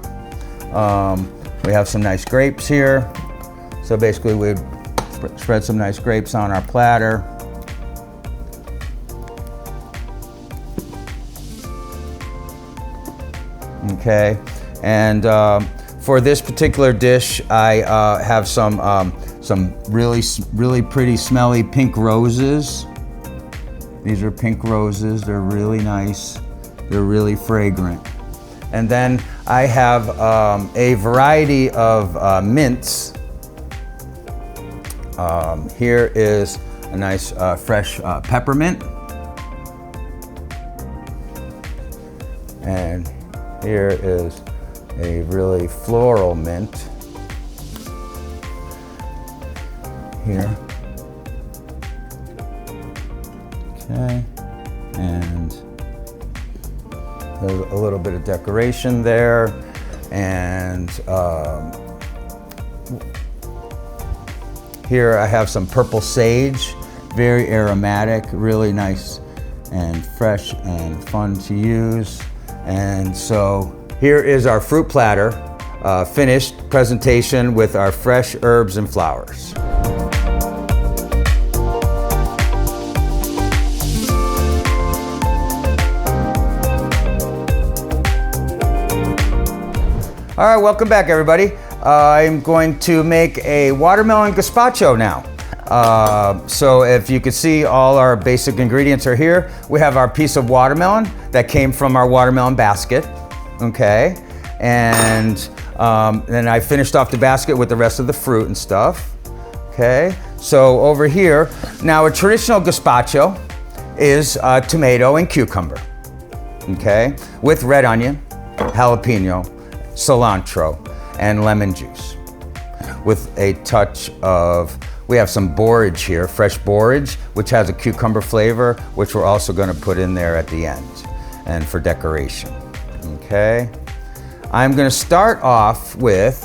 We have some nice grapes here. So basically we'd spread some nice grapes on our platter. Okay, and for this particular dish, I have some really pretty smelly pink roses. These are pink roses. They're really nice. They're really fragrant. And then I have a variety of mints. Here is a nice fresh peppermint. And here is a really floral mint. Here. Okay. And there's a little bit of decoration there. And here I have some purple sage, very aromatic, really nice and fresh and fun to use. And so here is our fruit platter, finished presentation with our fresh herbs and flowers. All right, welcome back everybody. I'm going to make a watermelon gazpacho now. So if you can see, all our basic ingredients are here. We have our piece of watermelon that came from our watermelon basket, okay? And then I finished off the basket with the rest of the fruit and stuff, okay? So over here, now a traditional gazpacho is tomato and cucumber, okay? With red onion, jalapeno, cilantro, and lemon juice. With a touch of, we have some borage here, fresh borage, which has a cucumber flavor, which we're also gonna put in there at the end, and for decoration, okay? I'm gonna start off with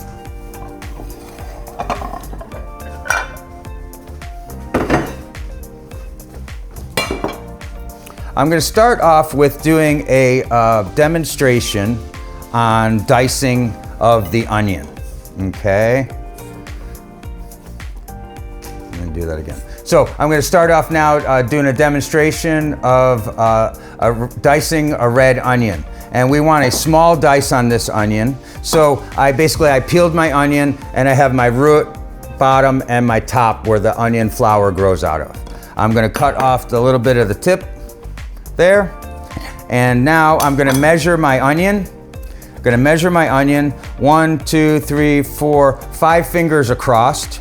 doing a demonstration on dicing of the onion, Okay. I'm gonna do that again. So I'm gonna start off now doing a demonstration of dicing a red onion. And we want a small dice on this onion. So I peeled my onion and I have my root, bottom, and my top where the onion flower grows out of. I'm gonna cut off the little bit of the tip there. And now I'm gonna measure my onion. I'm gonna measure my onion 1, 2, 3, 4, 5 fingers across.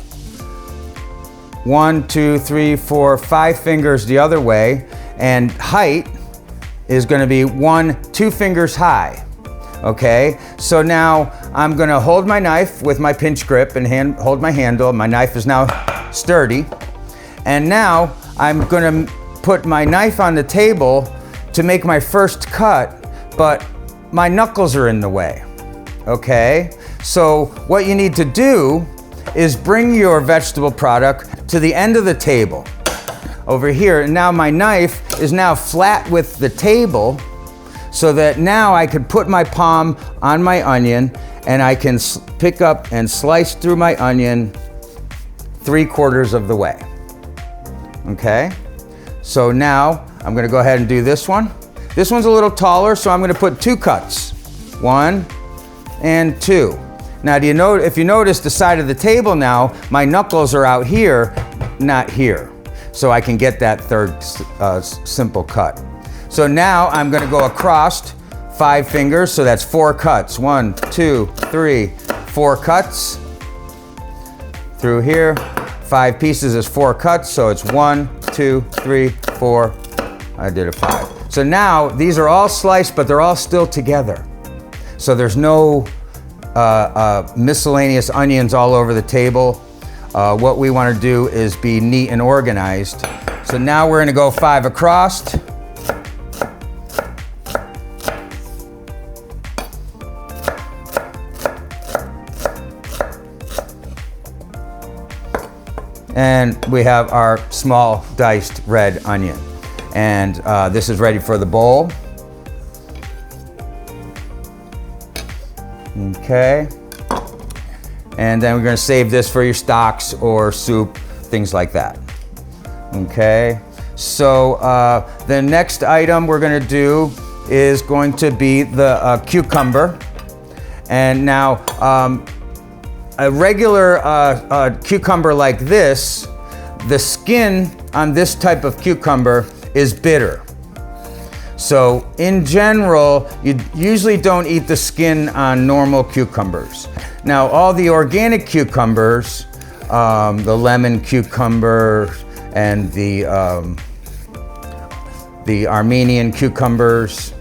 1, 2, 3, 4, 5 fingers the other way. And height is gonna be 1, 2 fingers high. Okay, so now I'm gonna hold my knife with my pinch grip and hold my handle. My knife is now sturdy. And now I'm gonna put my knife on the table to make my first cut, but my knuckles are in the way. Okay, so what you need to do is bring your vegetable product to the end of the table over here. And now my knife is now flat with the table, so that now I could put my palm on my onion and I can pick up and slice through my onion 3/4 of the way. Okay, so now I'm gonna go ahead and do this one. This one's a little taller, so I'm gonna put 2 cuts. 1 and 2. Now if you notice the side of the table now, my knuckles are out here, not here. So I can get that third simple cut. So now I'm gonna go across 5 fingers, so that's 4 cuts. 1, 2, 3, 4 cuts. Through here, 5 pieces is 4 cuts, so it's 1, 2, 3, 4. I did a 5. So now these are all sliced, but they're all still together. So there's no miscellaneous onions all over the table. What we wanna do is be neat and organized. So now we're gonna go 5 across. And we have our small diced red onion. And this is ready for the bowl. Okay. And then we're gonna save this for your stocks or soup, things like that. Okay. So the next item we're gonna do is going to be the cucumber. And now, a regular cucumber like this, the skin on this type of cucumber is bitter. So in general, you usually don't eat the skin on normal cucumbers. Now all the organic cucumbers, the lemon cucumber and the Armenian cucumbers,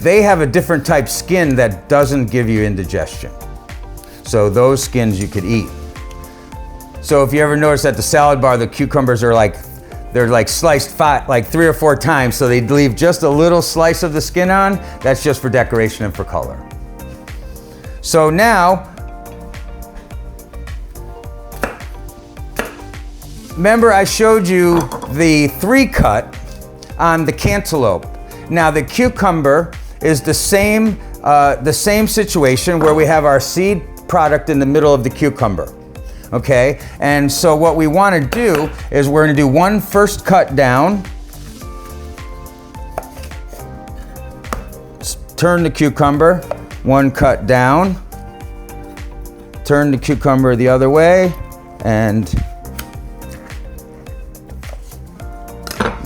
they have a different type skin that doesn't give you indigestion. So those skins you could eat. So if you ever notice at the salad bar, the cucumbers are they're sliced fat like 3 or 4 times, so they leave just a little slice of the skin on. That's just for decoration and for color. So now, remember I showed you the 3 cut on the cantaloupe. Now the cucumber is the same situation where we have our seed product in the middle of the cucumber. Okay, and so what we want to do is we're going to do one first cut down, turn the cucumber, 1 cut down, turn the cucumber the other way, and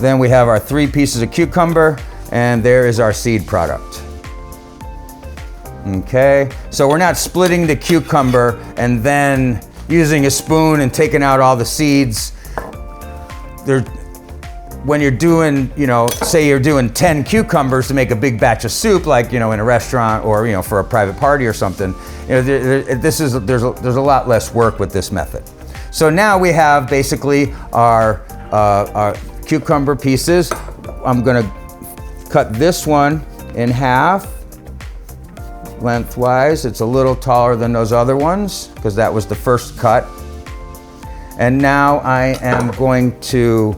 then we have our 3 pieces of cucumber, and there is our seed product. Okay, so we're not splitting the cucumber and then using a spoon and taking out all the seeds. When you're doing, say you're doing 10 cucumbers to make a big batch of soup, like, in a restaurant or, for a private party or something, there's a lot less work with this method. So now we have basically our cucumber pieces. I'm gonna cut this one in half. Lengthwise, it's a little taller than those other ones because that was the first cut. And now I am going to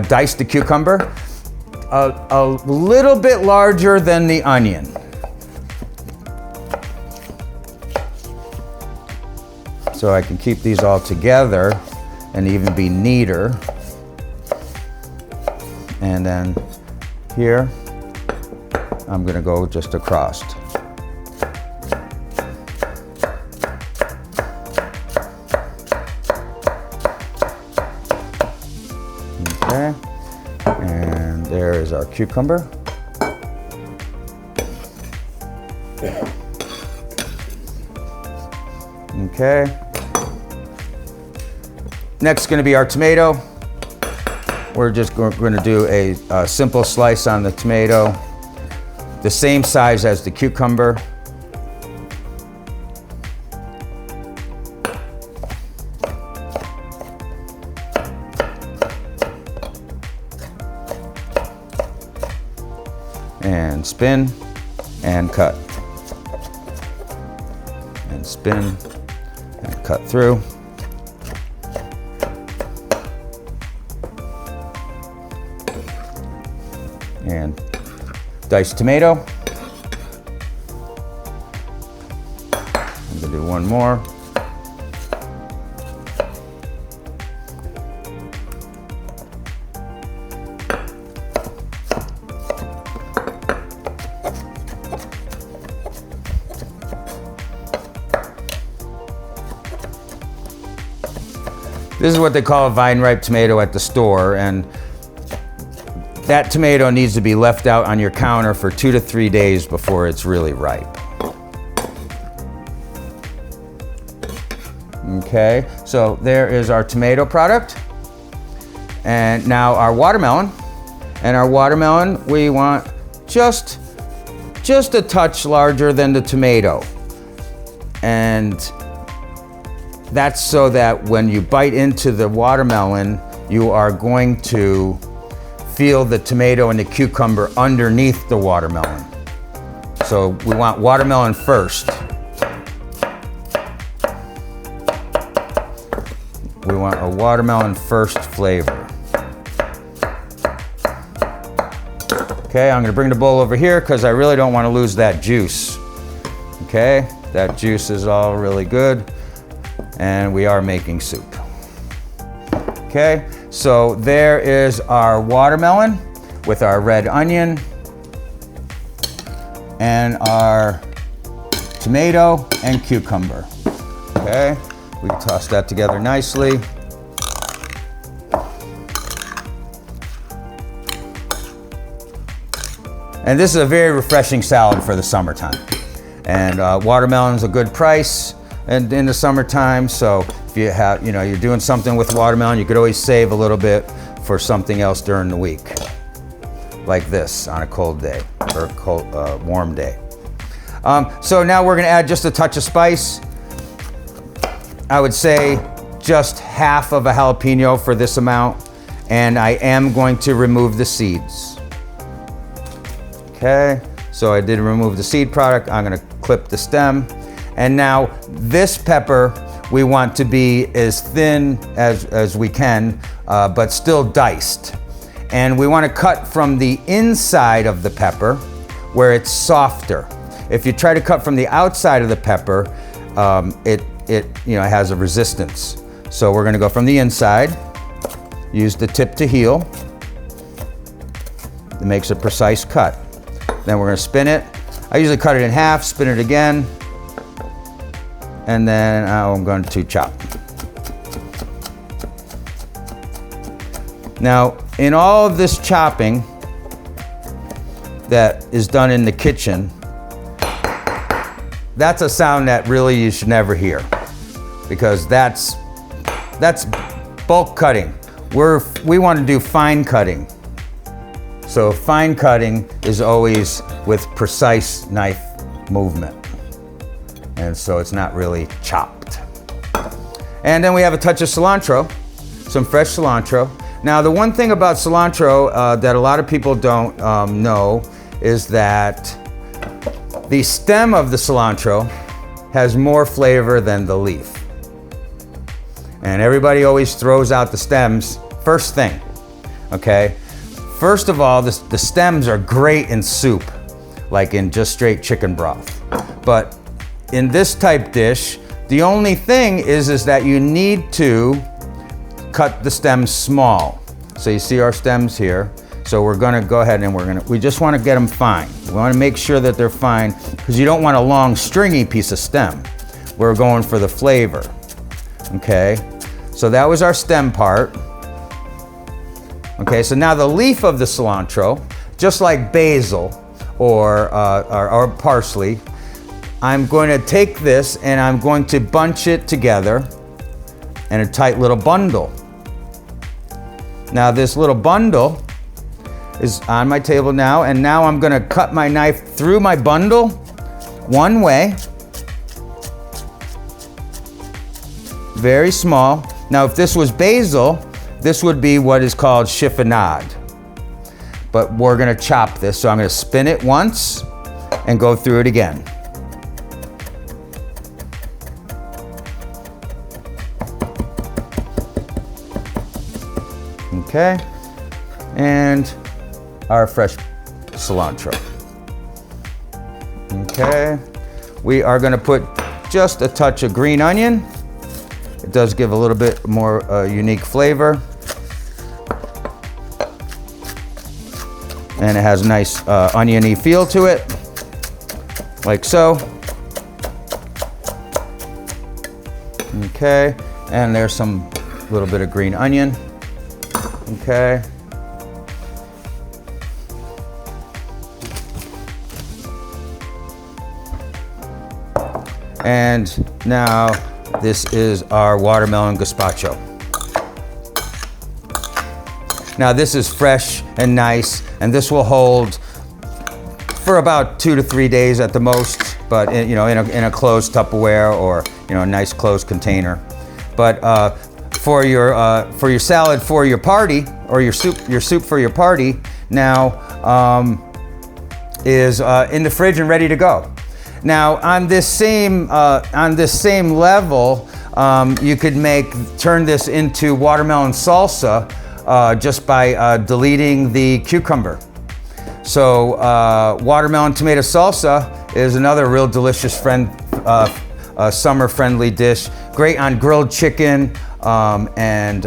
dice the cucumber a little bit larger than the onion. so I can keep these all together and even be neater. And then here, I'm gonna go just across. Okay, and there is our cucumber. Okay. Next going to be our tomato. We're just going to do a simple slice on the tomato, the same size as the cucumber. And spin and cut. And spin and cut through. And diced tomato. I'm gonna do one more. This is what they call a vine-ripe tomato at the store, and that tomato needs to be left out on your counter for 2 to 3 days before it's really ripe. Okay, so there is our tomato product. And now our watermelon. And our watermelon, we want just a touch larger than the tomato. And that's so that when you bite into the watermelon, you are going to feel the tomato and the cucumber underneath the watermelon. So we want watermelon first. We want a watermelon first flavor. Okay, I'm gonna bring the bowl over here because I really don't want to lose that juice. Okay, that juice is all really good. And we are making soup. Okay, so there is our watermelon with our red onion and our tomato and cucumber. Okay, we can toss that together nicely. And this is a very refreshing salad for the summertime. And watermelon's a good price and in the summertime, so if you have, you're doing something with watermelon, you could always save a little bit for something else during the week, like this on a cold day or a cold, warm day. So now we're gonna add just a touch of spice. I would say just half of a jalapeno for this amount, and I am going to remove the seeds. Okay, so I did remove the seed product. I'm gonna clip the stem. And now this pepper, we want to be as thin as we can, but still diced. And we want to cut from the inside of the pepper where it's softer. If you try to cut from the outside of the pepper, it has a resistance. So we're going to go from the inside, use the tip to heel. It makes a precise cut. Then we're going to spin it. I usually cut it in half, spin it again. And then I'm going to chop. Now, in all of this chopping that is done in the kitchen, that's a sound that really you should never hear, because that's bulk cutting. We want to do fine cutting. So fine cutting is always with precise knife movement. And so it's not really chopped. And then we have a touch of cilantro, some fresh cilantro. Now the one thing about cilantro that a lot of people don't know is that the stem of the cilantro has more flavor than the leaf. And everybody always throws out the stems first thing, okay? First of all, the stems are great in soup, like in just straight chicken broth. But in this type dish, The only thing is that you need to cut the stems small. So you see our stems here. So we're gonna go ahead and we just wanna get them fine. We wanna make sure that they're fine because you don't want a long stringy piece of stem. We're going for the flavor, okay? So that was our stem part. Okay, so now the leaf of the cilantro, just like basil or parsley, I'm going to take this and I'm going to bunch it together in a tight little bundle. Now this little bundle is on my table now, and now I'm gonna cut my knife through my bundle one way, very small. Now if this was basil, this would be what is called chiffonade, but we're gonna chop this, so I'm gonna spin it once and go through it again. Okay, and our fresh cilantro. Okay, we are gonna put just a touch of green onion. It does give a little bit more unique flavor. And it has a nice oniony feel to it, like so. Okay, and there's some little bit of green onion. Okay. And now this is our watermelon gazpacho. Now this is fresh and nice, and this will hold for about 2 to 3 days at the most, but in a closed Tupperware or a nice closed container. But for your salad for your party, or your soup for your party, now is in the fridge and ready to go. Now on this same level, you could turn this into watermelon salsa just by deleting the cucumber. So watermelon tomato salsa is another real delicious summer-friendly dish. Great on grilled chicken and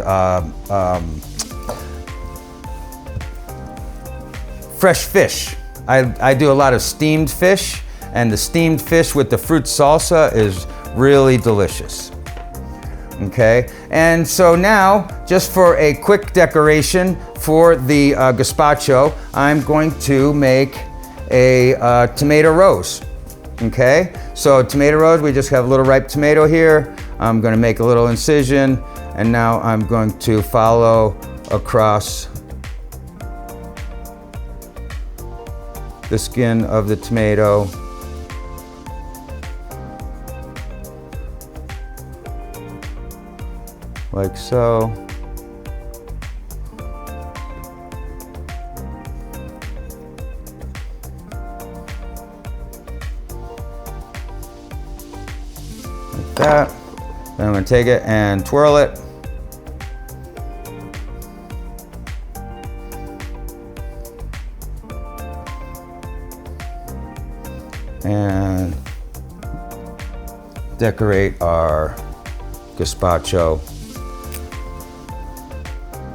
fresh fish. I do a lot of steamed fish, and the steamed fish with the fruit salsa is really delicious. Okay, and so now, just for a quick decoration for the gazpacho, I'm going to make a tomato rose. Okay, so tomato rose, we just have a little ripe tomato here. I'm going to make a little incision, and now I'm going to follow across the skin of the tomato. Like so. Like that. Then I'm going to take it and twirl it. And decorate our gazpacho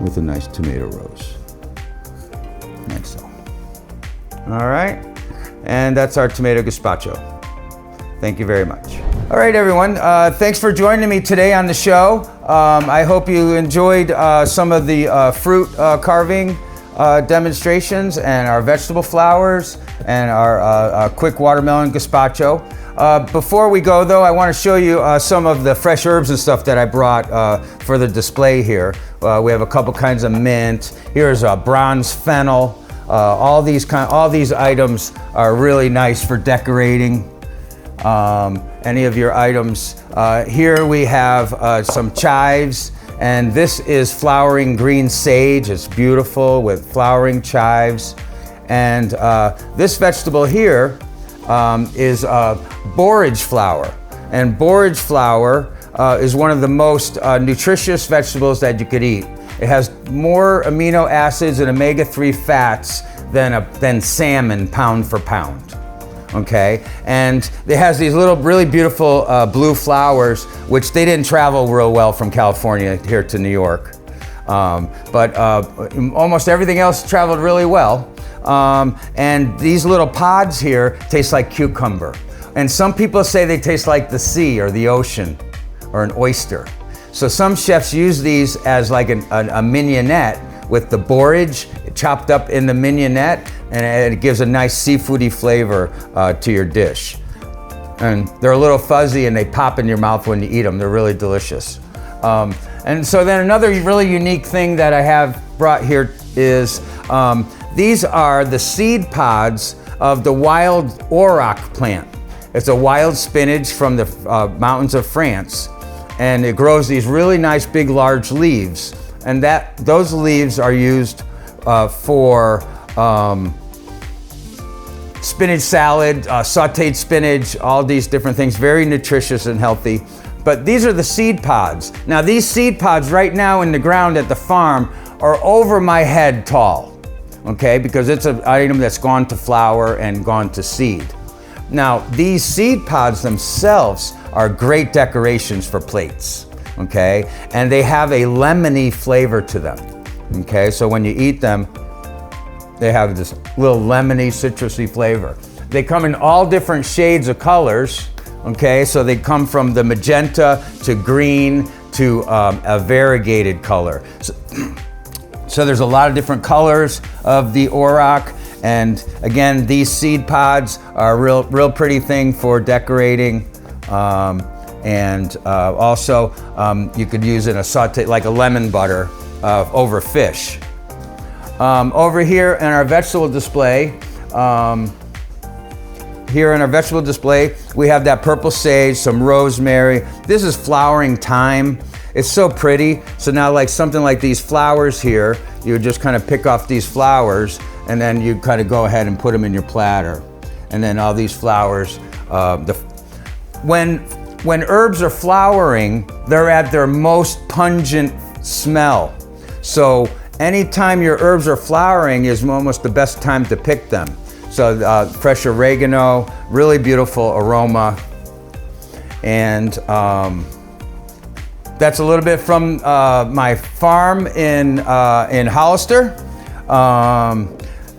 with a nice tomato rose. Like so. All right, and that's our tomato gazpacho. Thank you very much. All right, everyone, thanks for joining me today on the show. I hope you enjoyed some of the fruit carving demonstrations and our vegetable flowers and our quick watermelon gazpacho. Before we go though, I want to show you some of the fresh herbs and stuff that I brought for the display here. We have a couple kinds of mint. Here's a bronze fennel. All these items are really nice for decorating any of your items. Here we have some chives, and this is flowering green sage. It's beautiful with flowering chives. And this vegetable here is borage flower. And borage flower is one of the most nutritious vegetables that you could eat. It has more amino acids and omega-3 fats than salmon pound for pound. okay? And it has these little really beautiful blue flowers, which they didn't travel real well from California here to New York. But almost everything else traveled really well. And these little pods here taste like cucumber. And some people say they taste like the sea or the ocean or an oyster. So some chefs use these as like a mignonette with the borage chopped up in the mignonette, and it gives a nice seafoody flavor to your dish. And they're a little fuzzy and they pop in your mouth when you eat them. They're really delicious. And so then another really unique thing that I have brought here is these are the seed pods of the wild auroch plant. It's a wild spinach from the mountains of France, and it grows these really nice big large leaves, and those leaves are used for spinach salad, sauteed spinach, all these different things, very nutritious and healthy. But these are the seed pods. Now these seed pods right now in the ground at the farm are over my head tall, okay, because it's an item that's gone to flower and gone to seed. Now, these seed pods themselves are great decorations for plates, okay? And they have a lemony flavor to them, okay? So when you eat them, they have this little lemony, citrusy flavor. They come in all different shades of colors, okay? So they come from the magenta to green to a variegated color. So there's a lot of different colors of the auroch. And again, these seed pods are a real pretty thing for decorating. Also, you could use in a saute, like a lemon butter over fish. Over here in our vegetable display, we have that purple sage, some rosemary. This is flowering thyme. It's so pretty. So now like something like these flowers here, you would just kind of pick off these flowers and then you kind of go ahead and put them in your platter. And then all these flowers, when herbs are flowering, they're at their most pungent smell. So anytime your herbs are flowering is almost the best time to pick them. So fresh oregano, really beautiful aroma. And that's a little bit from my farm in Hollister.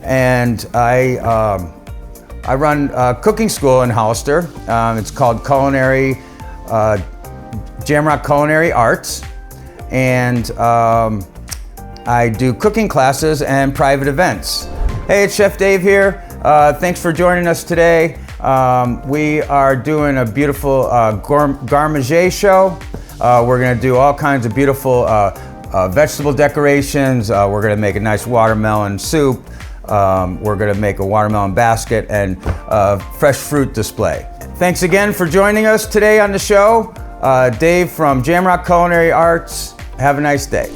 And I run a cooking school in Hollister. It's called Jamrock Culinary Arts. And I do cooking classes and private events. Hey, it's Chef Dave here. Thanks for joining us today. We are doing a beautiful gourmet show. We're gonna do all kinds of beautiful vegetable decorations. We're gonna make a nice watermelon soup. We're gonna make a watermelon basket and fresh fruit display. Thanks again for joining us today on the show. Dave from Jamrock Culinary Arts. Have a nice day.